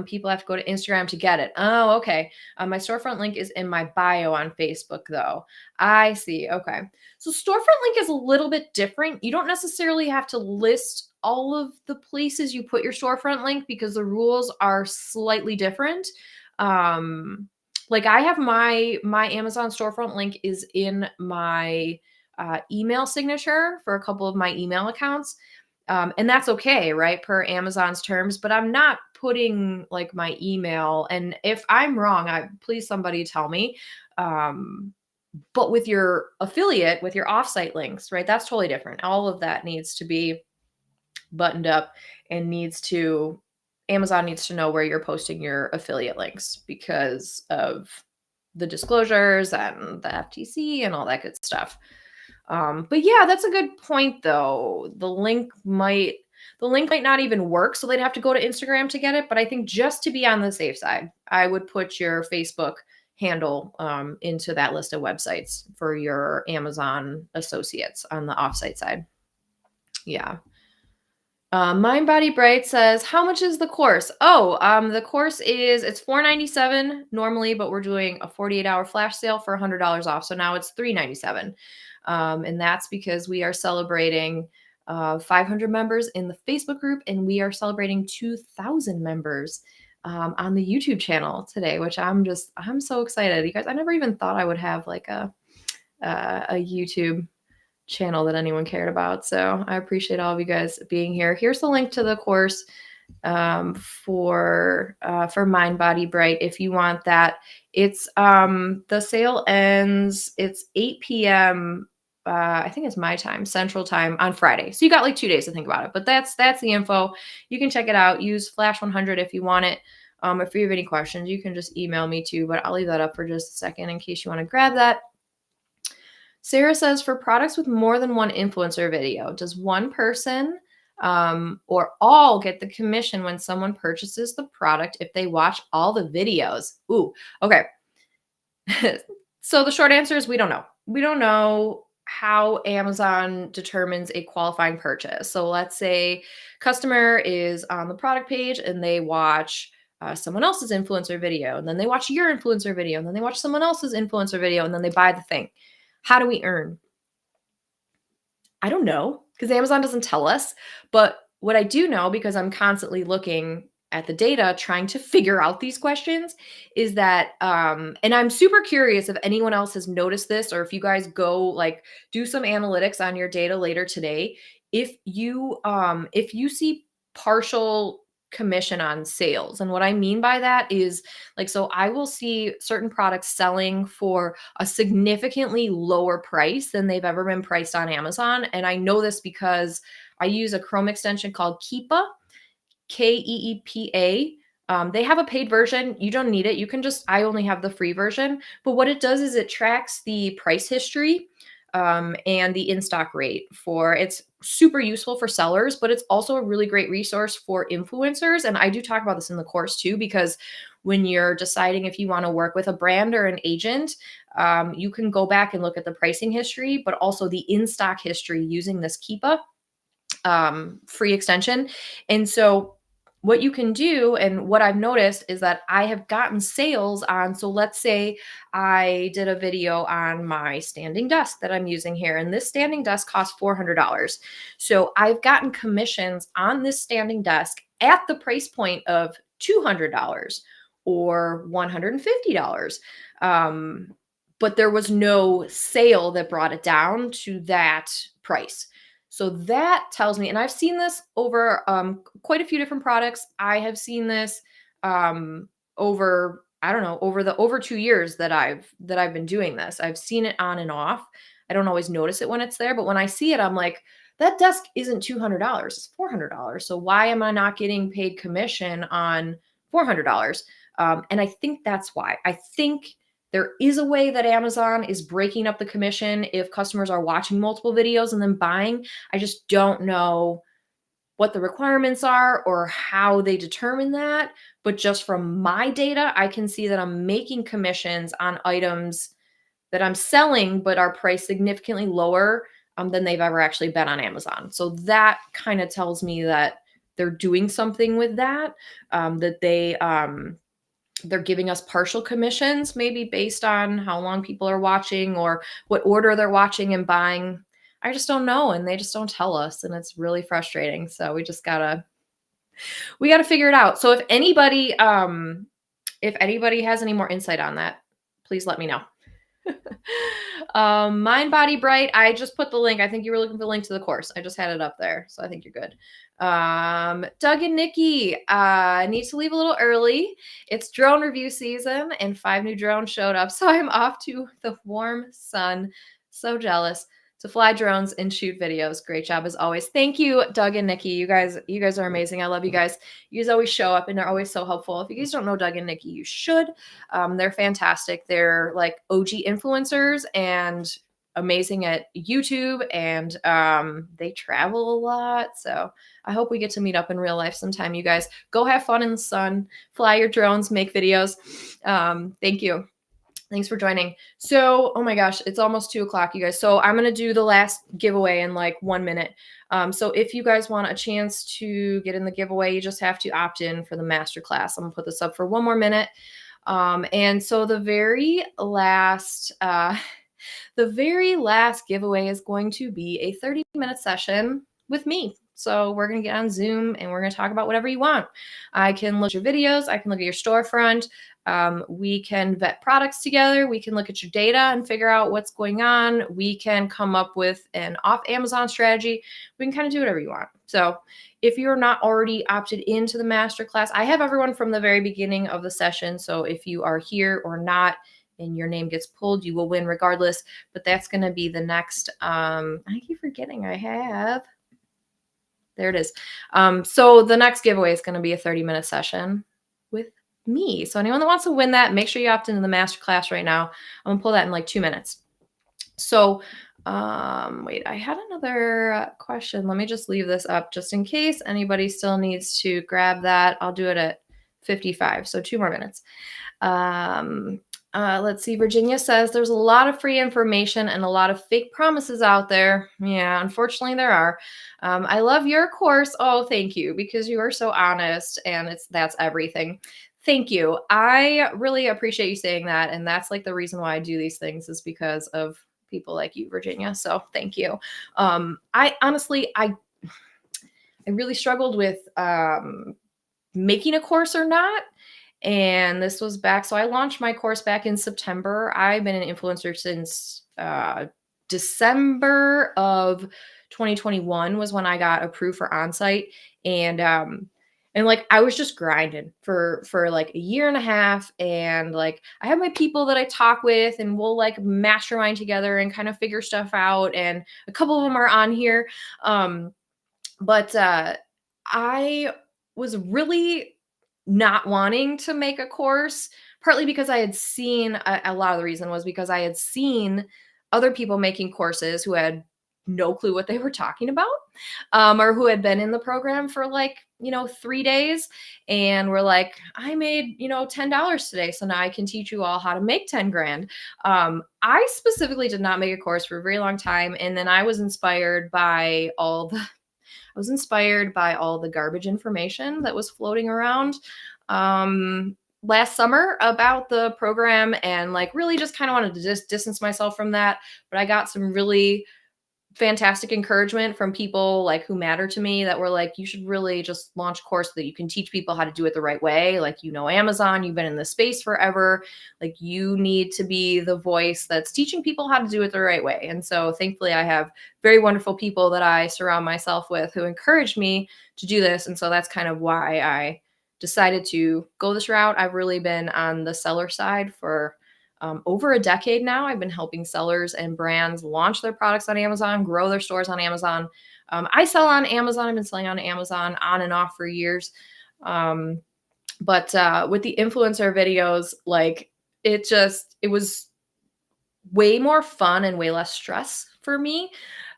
People have to go to Instagram to get it. Oh, okay. My storefront link is in my bio on Facebook, though. I see. Okay. So storefront link is a little bit different. You don't necessarily have to list all of the places you put your storefront link, because the rules are slightly different. Like, I have my Amazon storefront link is in my email signature for a couple of my email accounts. And that's okay, right? Per Amazon's terms, but I'm not putting like my email. And if I'm wrong, please somebody tell me. But with your affiliate, with your offsite links, right? That's totally different. All of that needs to be buttoned up, and Amazon needs to know where you're posting your affiliate links because of the disclosures and the FTC and all that good stuff. But yeah, that's a good point though. The link might not even work, so they'd have to go to Instagram to get it. But I think just to be on the safe side, I would put your Facebook handle into that list of websites for your Amazon associates on the offsite side. Yeah. Mind Body Bright says, how much is the course? Oh, the course it's $497 normally, but we're doing a 48-hour flash sale for $100 off. So now it's $397. And that's because we are celebrating 500 members in the Facebook group, and we are celebrating 2,000 members on the YouTube channel today, which I'm so excited. You guys, I never even thought I would have like a YouTube channel that anyone cared about. So I appreciate all of you guys being here. Here's the link to the course for Mind Body Bright if you want that. It's the sale ends, it's 8 p.m. I think it's my time, Central Time, on Friday. So you got like 2 days to think about it. But that's the info. You can check it out. Use Flash 100 if you want it. If you have any questions, you can just email me too, but I'll leave that up for just a second in case you want to grab that. Sarah says, for products with more than one influencer video, does one person or all get the commission when someone purchases the product if they watch all the videos? Ooh, okay. So the short answer is we don't know. We don't know how Amazon determines a qualifying purchase. So let's say customer is on the product page and they watch someone else's influencer video, and then they watch your influencer video, and then they watch someone else's influencer video, and then they buy the thing. How do we earn? I don't know, because Amazon doesn't tell us. But what I do know, because I'm constantly looking at the data, trying to figure out these questions, is that, and I'm super curious if anyone else has noticed this, or if you guys go like do some analytics on your data later today. If you see partial commission on sales, and what I mean by that is, like, so I will see certain products selling for a significantly lower price than they've ever been priced on Amazon. And I know this because I use a Chrome extension called Keepa, Keepa. They have a paid version. You don't need it. You can I only have the free version. But what it does is it tracks the price history and the in-stock rate it's super useful for sellers, but it's also a really great resource for influencers. And I do talk about this in the course too, because when you're deciding if you want to work with a brand or an agent, you can go back and look at the pricing history, but also the in-stock history using this Keepa free extension. And so what you can do, and what I've noticed is that I have gotten sales on, so let's say I did a video on my standing desk that I'm using here, and this standing desk costs $400. So I've gotten commissions on this standing desk at the price point of $200 or $150. But there was no sale that brought it down to that price. So that tells me, and I've seen this over quite a few different products. I have seen this over, I don't know, over 2 years that I've been doing this. I've seen it on and off. I don't always notice it when it's there, but when I see it, I'm like, that desk isn't $200, it's $400. So why am I not getting paid commission on $400? And I think that's why. I think there is a way that Amazon is breaking up the commission if customers are watching multiple videos and then buying. I just don't know what the requirements are or how they determine that. But just from my data, I can see that I'm making commissions on items that I'm selling, but are priced significantly lower than they've ever actually been on Amazon. So that kind of tells me that they're doing something with that, that they're giving us partial commissions, maybe based on how long people are watching or what order they're watching and buying. I just don't know, and they just don't tell us, and it's really frustrating. So we gotta figure it out. So if anybody has any more insight on that, please let me know. Mind Body Bright, I just put the link. I think you were looking for the link to the course. I just had it up there, so I think you're good. Doug and Nikki, need to leave a little early. It's drone review season and 5 new drones showed up, so I'm off to the warm sun. So jealous to fly drones and shoot videos. Great job as always. Thank you, Doug and Nikki. You guys are amazing. I love you guys. You guys always show up and they're always so helpful. If you guys don't know Doug and Nikki, you should. They're fantastic. They're like OG influencers and amazing at YouTube, and they travel a lot. So I hope we get to meet up in real life sometime. You guys go have fun in the sun, fly your drones, make videos. Thank you. Thanks for joining. So, oh my gosh, it's almost 2:00, you guys. So I'm going to do the last giveaway in like 1 minute. So if you guys want a chance to get in the giveaway, you just have to opt in for the masterclass. I'm going to put this up for 1 more minute. And so the very last giveaway is going to be a 30-minute session with me. So we're going to get on Zoom and we're going to talk about whatever you want. I can look at your videos. I can look at your storefront. We can vet products together. We can look at your data and figure out what's going on. We can come up with an off Amazon strategy. We can kind of do whatever you want. So if you're not already opted into the masterclass, I have everyone from the very beginning of the session. So if you are here or not and your name gets pulled, you will win regardless. But that's going to be the next, I keep forgetting there it is. So the next giveaway is going to be a 30-minute session with me. So anyone that wants to win that, make sure you opt into the masterclass right now. I'm gonna pull that in like 2 minutes. So wait, I had another question. Let me just leave this up just in case anybody still needs to grab that. I'll do it at 55, so 2 more minutes. Let's see. Virginia says there's a lot of free information and a lot of fake promises out there. Yeah, unfortunately there are. I love your course. Oh, thank you, because you are so honest and that's everything. Thank you. I really appreciate you saying that. And that's like the reason why I do these things is because of people like you, Virginia. So thank you. I honestly, I really struggled with making a course or not. And this was back. So I launched my course back in September. I've been an influencer since December of 2021 was when I got approved for Onsite. And like I was just grinding for like a year and a half. And like I have my people that I talk with and we'll like mastermind together and kind of figure stuff out. And a couple of them are on here. But I was really not wanting to make a course, partly because I had seen a lot of the reason was because I had seen other people making courses who had no clue what they were talking about, or who had been in the program for like, 3 days and were like, I made, $10 today. So now I can teach you all how to make 10 grand. I specifically did not make a course for a very long time. And then I was inspired by all I was inspired by all the garbage information that was floating around last summer about the program, and like really just kind of wanted to just distance myself from that. But I got some really fantastic encouragement from people like who matter to me that were like, you should really just launch a course that you can teach people how to do it the right way. Like, Amazon, you've been in this space forever. Like, you need to be the voice that's teaching people how to do it the right way. And so thankfully I have very wonderful people that I surround myself with who encourage me to do this. And so that's kind of why I decided to go this route. I've really been on the seller side for over a decade now. I've been helping sellers and brands launch their products on Amazon, grow their stores on Amazon. I sell on Amazon. I've been selling on Amazon on and off for years. But with the influencer videos, like it was way more fun and way less stress for me,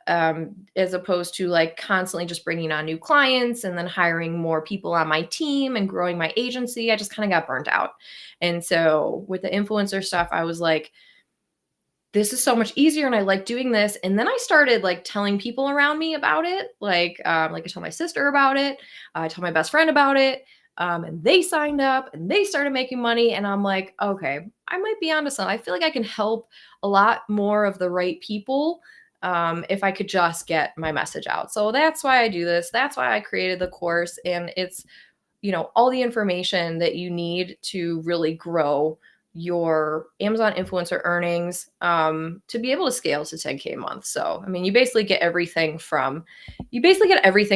as opposed to like constantly just bringing on new clients and then hiring more people on my team and growing my agency. I just kind of got burnt out. And so with the influencer stuff, I was like, this is so much easier and I like doing this. And then I started like telling people around me about it. Like I told my sister about it. I told my best friend about it. And they signed up and they started making money. And I'm like, okay, I might be onto something. I feel like I can help a lot more of the right people if I could just get my message out. So that's why I do this. That's why I created the course. And it's, all the information that you need to really grow your Amazon influencer earnings to be able to scale to 10K a month. So, I mean, you basically get everything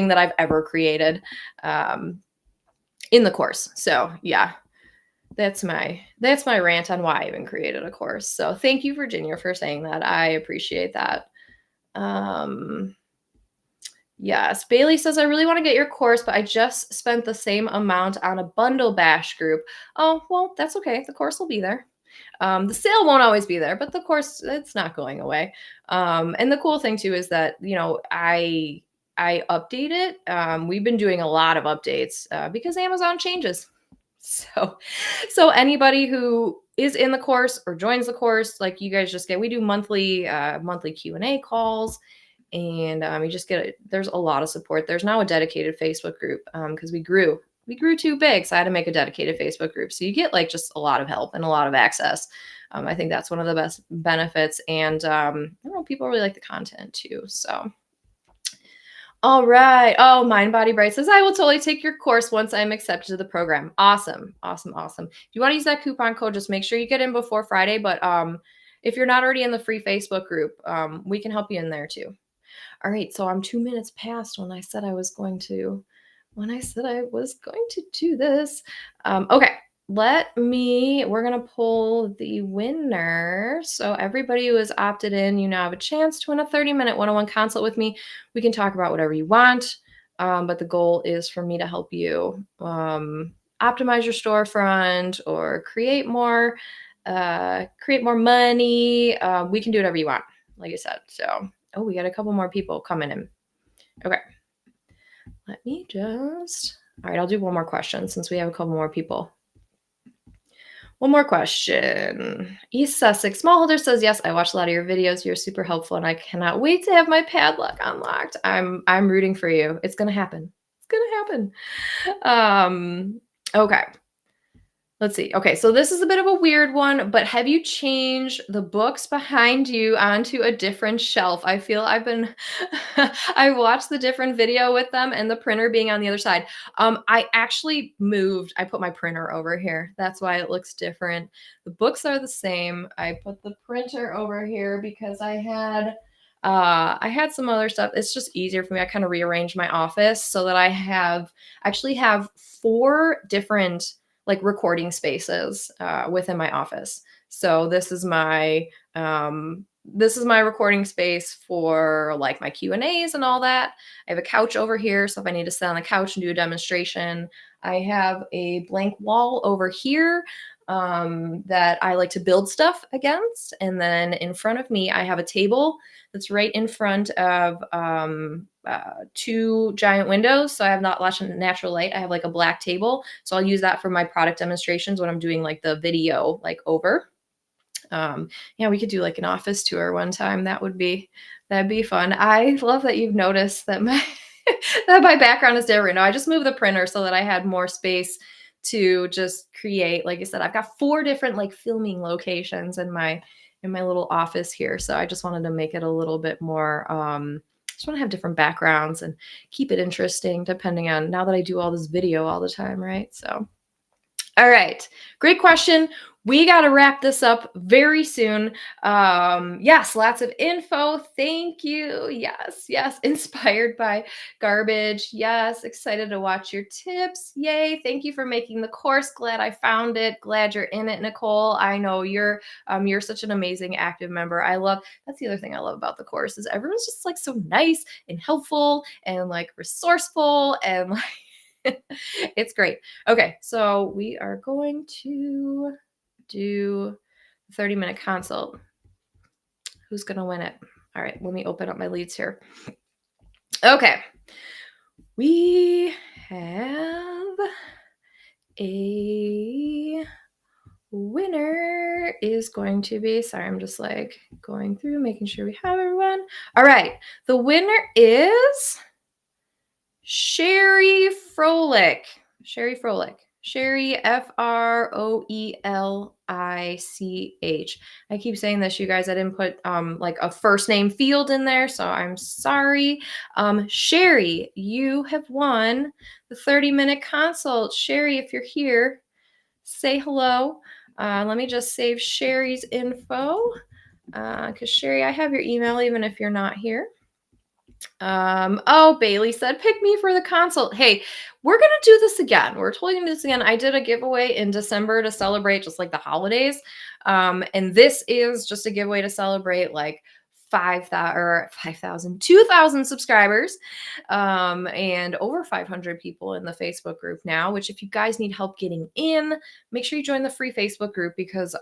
that I've ever created in the course. So yeah, that's my rant on why I even created a course. So thank you, Virginia, for saying that. I appreciate that. Yes, Bailey says, I really want to get your course, but I just spent the same amount on a bundle bash group. Oh, well, that's okay. The course will be there. The sale won't always be there, but the course, it's not going away. And the cool thing too is that, I update it. We've been doing a lot of updates because Amazon changes. So anybody who is in the course or joins the course, like you guys we do monthly Q&A calls. And you just there's a lot of support. There's now a dedicated Facebook group because we grew too big. So I had to make a dedicated Facebook group. So you get like just a lot of help and a lot of access. I think that's one of the best benefits. And I don't know, people really like the content too. So, all right. Oh, Mind Body Bright says, I will totally take your course once I'm accepted to the program. Awesome. Awesome. Awesome. If you want to use that coupon code, just make sure you get in before Friday. But if you're not already in the free Facebook group, we can help you in there too. All right, so I'm 2 minutes past when I said I was going to do this. Okay, we're going to pull the winner. So everybody who has opted in, you now have a chance to win a 30-minute one-on-one consult with me. We can talk about whatever you want, but the goal is for me to help you optimize your storefront or create more money. We can do whatever you want, like I said. So, oh, we got a couple more people coming in. Okay. All right, I'll do one more question since we have a couple more people. One more question. East Sussex Smallholder says, yes, I watched a lot of your videos. You're super helpful and I cannot wait to have my padlock unlocked. I'm rooting for you. It's going to happen. Okay. Let's see. Okay, so this is a bit of a weird one, but have you changed the books behind you onto a different shelf? I feel I watched the different video with them and the printer being on the other side. I actually I put my printer over here. That's why it looks different. The books are the same. I put the printer over here because I had some other stuff. It's just easier for me. I kind of rearranged my office so that I actually have 4 different like recording spaces within my office. So this is my recording space for like my Q&As and all that. I have a couch over here, so if I need to sit on the couch and do a demonstration, I have a blank wall over here that I like to build stuff against. And then in front of me, I have a table that's right in front of 2 giant windows. So I have not lots of natural light. I have like a black table. So I'll use that for my product demonstrations when I'm doing like the video like over. Yeah, we could do like an office tour one time. That'd be fun. I love that you've noticed that That my background is different. No, I just moved the printer so that I had more space to just create. Like I said, I've got 4 different like filming locations in my little office here. So I just wanted to make it a little bit more just want to have different backgrounds and keep it interesting depending on now that I do all this video all the time, right? So all right. Great question. We got to wrap this up very soon. Yes, lots of info. Thank you. Yes, yes. Inspired by garbage. Yes, excited to watch your tips. Yay. Thank you for making the course. Glad I found it. Glad you're in it, Nicole. I know you're such an amazing active member. That's the other thing I love about the course is everyone's just like so nice and helpful and like resourceful and like it's great. Okay, so we are going to do 30-minute consult. Who's going to win it? All right, let me open up my leads here. Okay. We have a winner is going to be, sorry, I'm just like going through, making sure we have everyone. All right, the winner is Sherry Froelich. Sherry Froelich. Sherry, Froelich. I keep saying this, you guys. I didn't put like a first name field in there, so I'm sorry. Sherry, you have won the 30-minute consult. Sherry, if you're here, say hello. Let me just save Sherry's info because Sherry, I have your email even if you're not here. Oh, Bailey said, pick me for the consult. Hey, we're going to do this again. We're totally going to do this again. I did a giveaway in December to celebrate just like the holidays. And this is just a giveaway to celebrate like 2,000 subscribers, and over 500 people in the Facebook group now, which if you guys need help getting in, make sure you join the free Facebook group because,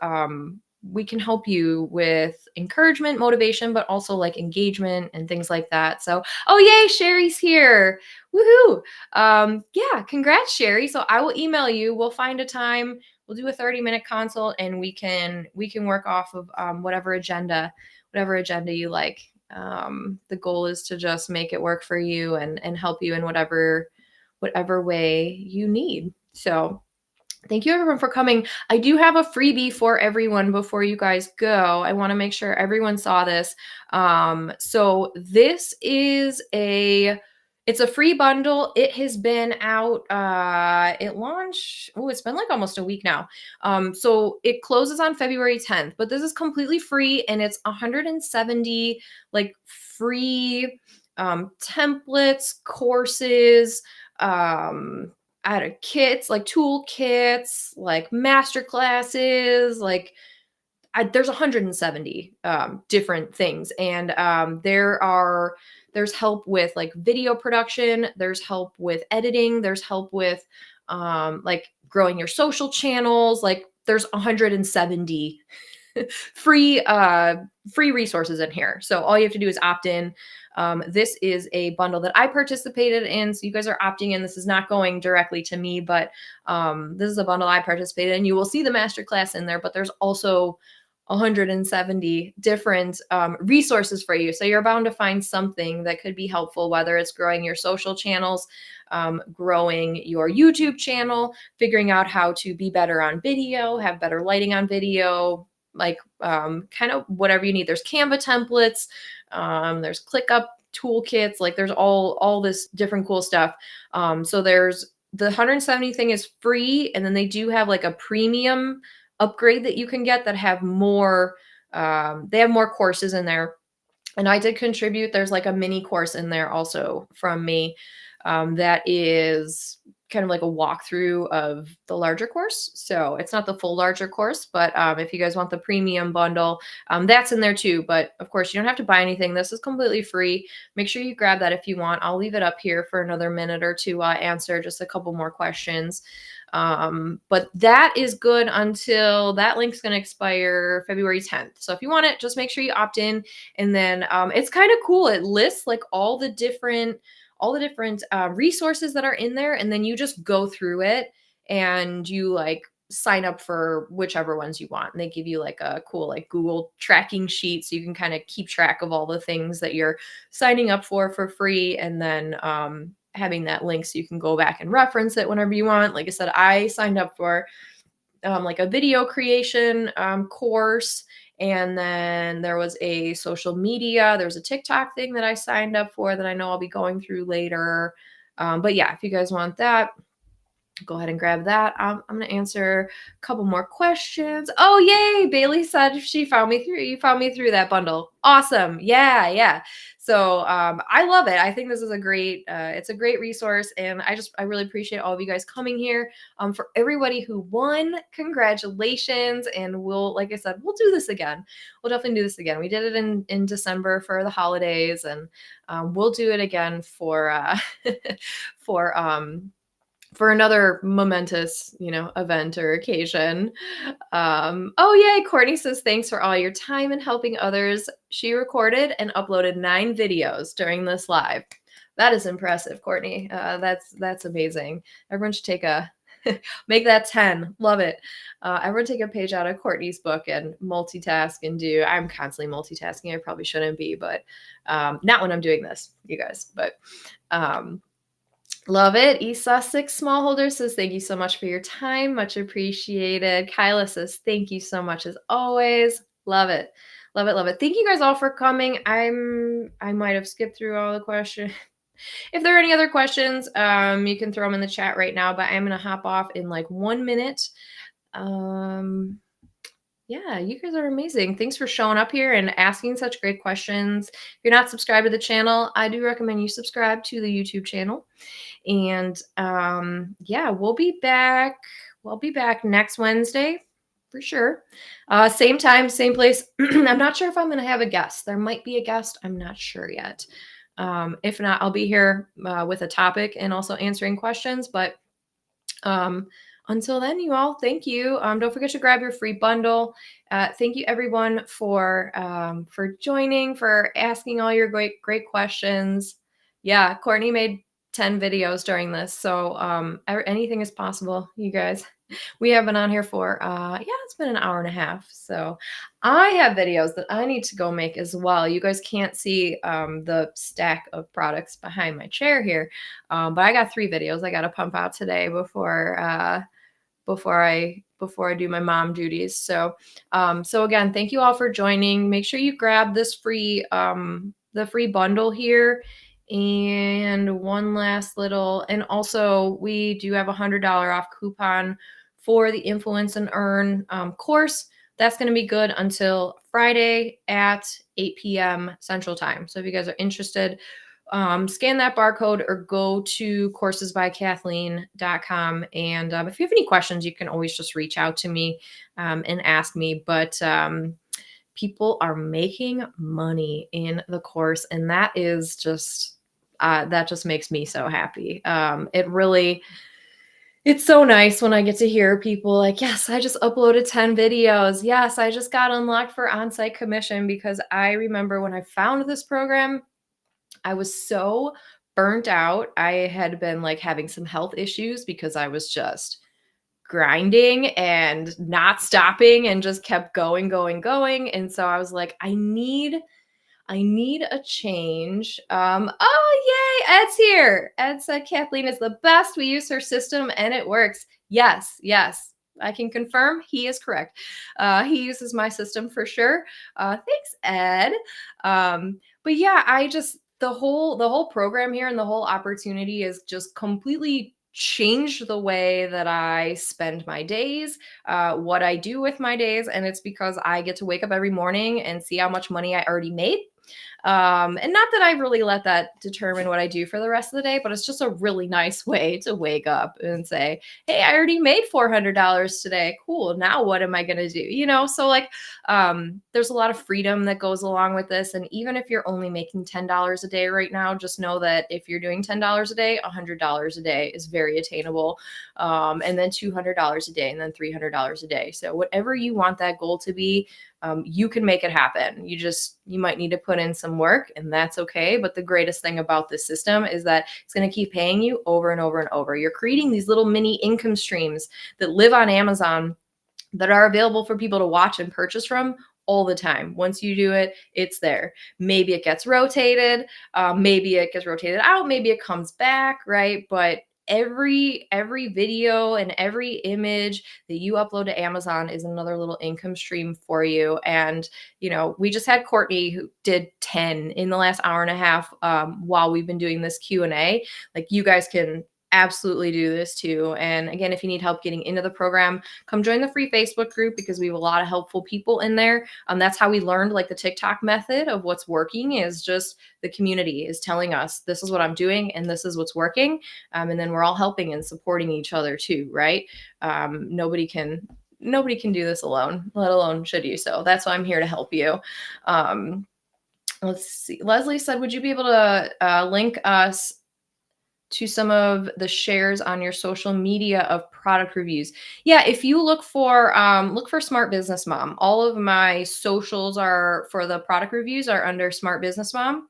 we can help you with encouragement, motivation, but also like engagement and things like that. So, oh yay, Sherry's here. Woohoo. Yeah, congrats, Sherry. So I will email you. We'll find a time. We'll do a 30-minute consult and we can work off of whatever agenda you like. The goal is to just make it work for you and help you in whatever way you need. So thank you everyone for coming. I do have a freebie for everyone before you guys go. I want to make sure everyone saw this. So this is it's a free bundle. It has been out, it launched, it's been like almost a week now. So it closes on February 10th, but this is completely free and it's 170 like free templates, courses, out of kits, like tool kits, like master classes, like there's 170 different things. And there's help with like video production. There's help with editing. There's help with like growing your social channels. Like there's 170 free resources in here. So all you have to do is opt in. This is a bundle that I participated in. So you guys are opting in. This is not going directly to me, but this is a bundle I participated in. You will see the masterclass in there, but there's also 170 different resources for you. So you're bound to find something that could be helpful, whether it's growing your social channels, growing your YouTube channel, figuring out how to be better on video, have better lighting on video, like kind of whatever you need. There's Canva templates, there's ClickUp toolkits, like there's all this different cool stuff. So there's the 170 thing is free, and then they do have like a premium upgrade that you can get that have more, they have more courses in there. And I did contribute. There's like a mini course in there also from me that is kind of like a walkthrough of the larger course. So it's not the full larger course, but if you guys want the premium bundle, that's in there too. But of course, you don't have to buy anything. This is completely free. Make sure you grab that if you want. I'll leave it up here for another minute or two. Answer just a couple more questions. But that is good until that link's going to expire February 10th. So if you want it, just make sure you opt in. And then it's kind of cool. It lists like all the different resources that are in there. And then you just go through it and you like sign up for whichever ones you want. And they give you like a cool like Google tracking sheet so you can kind of keep track of all the things that you're signing up for free. And then having that link so you can go back and reference it whenever you want. Like I said, I signed up for like a video creation course. And then there was a social media, there was a TikTok thing that I signed up for that I know I'll be going through later. But yeah, if you guys want that, go ahead and grab that. I'm going to answer a couple more questions. Oh, yay. Bailey said she found me through. You found me through that bundle. Awesome. Yeah. Yeah. So I love it. I think this is a great, it's a great resource. And I really appreciate all of you guys coming here. For everybody who won, congratulations. And like I said, we'll do this again. We'll definitely do this again. We did it in December for the holidays, and we'll do it again for, for another momentous, event or occasion. Oh, yay. Courtney says, thanks for all your time and helping others. She recorded and uploaded 9 videos during this live. That is impressive, Courtney. That's amazing. Everyone should make that 10. Love it. Everyone take a page out of Courtney's book and multitask and I'm constantly multitasking. I probably shouldn't be, but not when I'm doing this, you guys. But love it. East Sussex Smallholder says, thank you so much for your time. Much appreciated. Kyla says, thank you so much as always. Love it. Love it. Love it. Thank you guys all for coming. I might have skipped through all the questions. If there are any other questions, you can throw them in the chat right now, but I'm going to hop off in like 1 minute. Yeah, you guys are amazing. Thanks for showing up here and asking such great questions. If you're not subscribed to the channel, I do recommend you subscribe to the YouTube channel. And yeah, we'll be back. We'll be back next Wednesday for sure. Same time, same place. I'm not sure if I'm going to have a guest. There might be a guest. I'm not sure yet. If not, I'll be here with a topic and also answering questions. But until then, you all, thank you. Don't forget to grab your free bundle. Thank you, everyone, for joining, for asking all your great questions. Yeah, Courtney made 10 videos during this, so anything is possible, you guys. We have been on here for, it's been an hour and a half. So I have videos that I need to go make as well. You guys can't see the stack of products behind my chair here, but I got 3 videos I got to pump out today before I do my mom duties. So again, thank you all for joining. Make sure you grab this free, the free bundle here. And one last little, and also we do have $100 off coupon for the Influence and Earn course. That's going to be good until Friday at 8 p.m. Central Time. So if you guys are interested, scan that barcode or go to coursesbykathleen.com. And if you have any questions, you can always just reach out to me and ask me. But people are making money in the course, and that is just makes me so happy. It's so nice when I get to hear people like, yes, I just uploaded 10 videos. Yes, I just got unlocked for on-site commission, because I remember when I found this program, I was so burnt out. I had been like having some health issues because I was just grinding and not stopping and just kept going. And so I was like, I need a change. Oh, yay, Ed's here. Ed said Kathleen is the best. We use her system and it works. Yes. I can confirm he is correct. He uses my system for sure. Thanks, Ed. But yeah, the whole program here and the whole opportunity is just completely changed the way that I spend my days, what I do with my days. And it's because I get to wake up every morning and see how much money I already made. And not that I really let that determine what I do for the rest of the day, but it's just a really nice way to wake up and say, hey, I already made $400 today. Cool. Now what am I going to do? So like, there's a lot of freedom that goes along with this. And even if you're only making $10 a day right now, just know that if you're doing $10 a day, $100 a day is very attainable. And then $200 a day, and then $300 a day. So whatever you want that goal to be, you can make it happen. You might need to put in some doesn't work, and that's okay. But the greatest thing about this system is that it's going to keep paying you over and over and over. You're creating these little mini income streams that live on Amazon that are available for people to watch and purchase from all the time. Once you do it, it's there. Maybe it gets rotated, maybe it gets rotated out, maybe it comes back, right? But every video and every image that you upload to Amazon is another little income stream for you. And we just had Courtney who did 10 in the last hour and a half while we've been doing this Q&A. Like, you guys can absolutely do this too. And again, if you need help getting into the program, come join the free Facebook group, because we have a lot of helpful people in there. That's how we learned like the TikTok method of what's working, is just the community is telling us this is what I'm doing and this is what's working. And then we're all helping and supporting each other too, right? Nobody can do this alone, let alone should you. So that's why I'm here to help you. Let's see. Leslie said, would you be able to link us to some of the shares on your social media of product reviews? Yeah, if you look for Smart Business Mom, all of my socials are for the product reviews are under Smart Business Mom.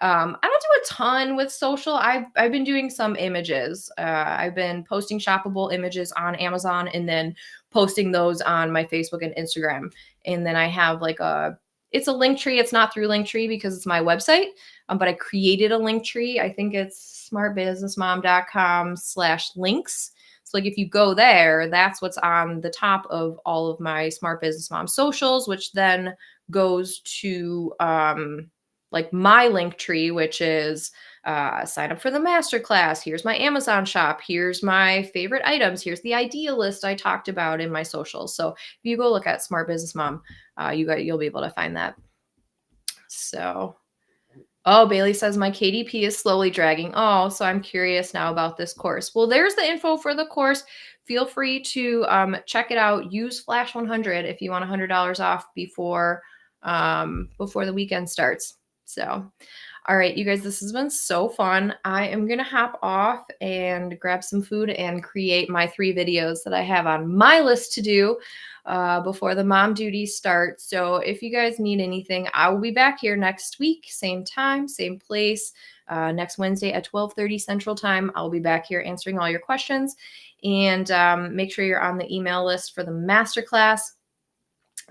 I don't do a ton with social. I've been doing some images. I've been posting shoppable images on Amazon and then posting those on my Facebook and Instagram. And then I have it's a link tree. It's not through Linktree because it's my website, but I created a link tree. I think it's smartbusinessmom.com/links. So if you go there, that's what's on the top of all of my Smart Business Mom socials, which then goes to my link tree, which is sign up for the masterclass. Here's my Amazon shop. Here's my favorite items. Here's the idea list I talked about in my socials. So if you go look at Smart Business Mom, you'll be able to find that. So, Bailey says my KDP is slowly dragging. So I'm curious now about this course. Well, there's the info for the course. Feel free to check it out. Use Flash 100 if you want $100 off before the weekend starts. So, all right, you guys, this has been so fun. I am going to hop off and grab some food and create my 3 videos that I have on my list to do before the mom duties start. So if you guys need anything, I will be back here next week, same time, same place, next Wednesday at 12:30 Central Time. I'll be back here answering all your questions, and make sure you're on the email list for the masterclass.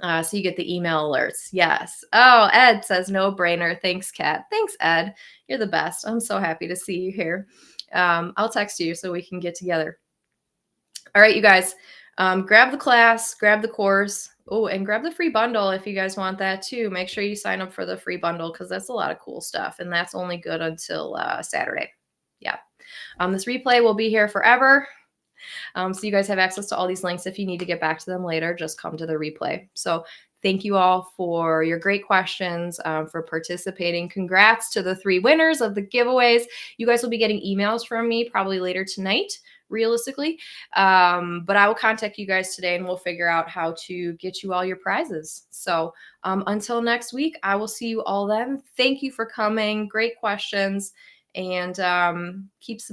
So you get the email alerts. Yes. Oh, Ed says no brainer. Thanks, Kat. Thanks, Ed. You're the best. I'm so happy to see you here. I'll text you so we can get together. All right, you guys, grab the class, grab the course. Oh, and grab the free bundle if you guys want that too. Make sure you sign up for the free bundle, because that's a lot of cool stuff. And that's only good until Saturday. Yeah. This replay will be here forever. So you guys have access to all these links. If you need to get back to them later, just come to the replay. So thank you all for your great questions, for participating. Congrats to the 3 winners of the giveaways. You guys will be getting emails from me probably later tonight, realistically. But I will contact you guys today and we'll figure out how to get you all your prizes. So until next week, I will see you all then. Thank you for coming. Great questions. And keep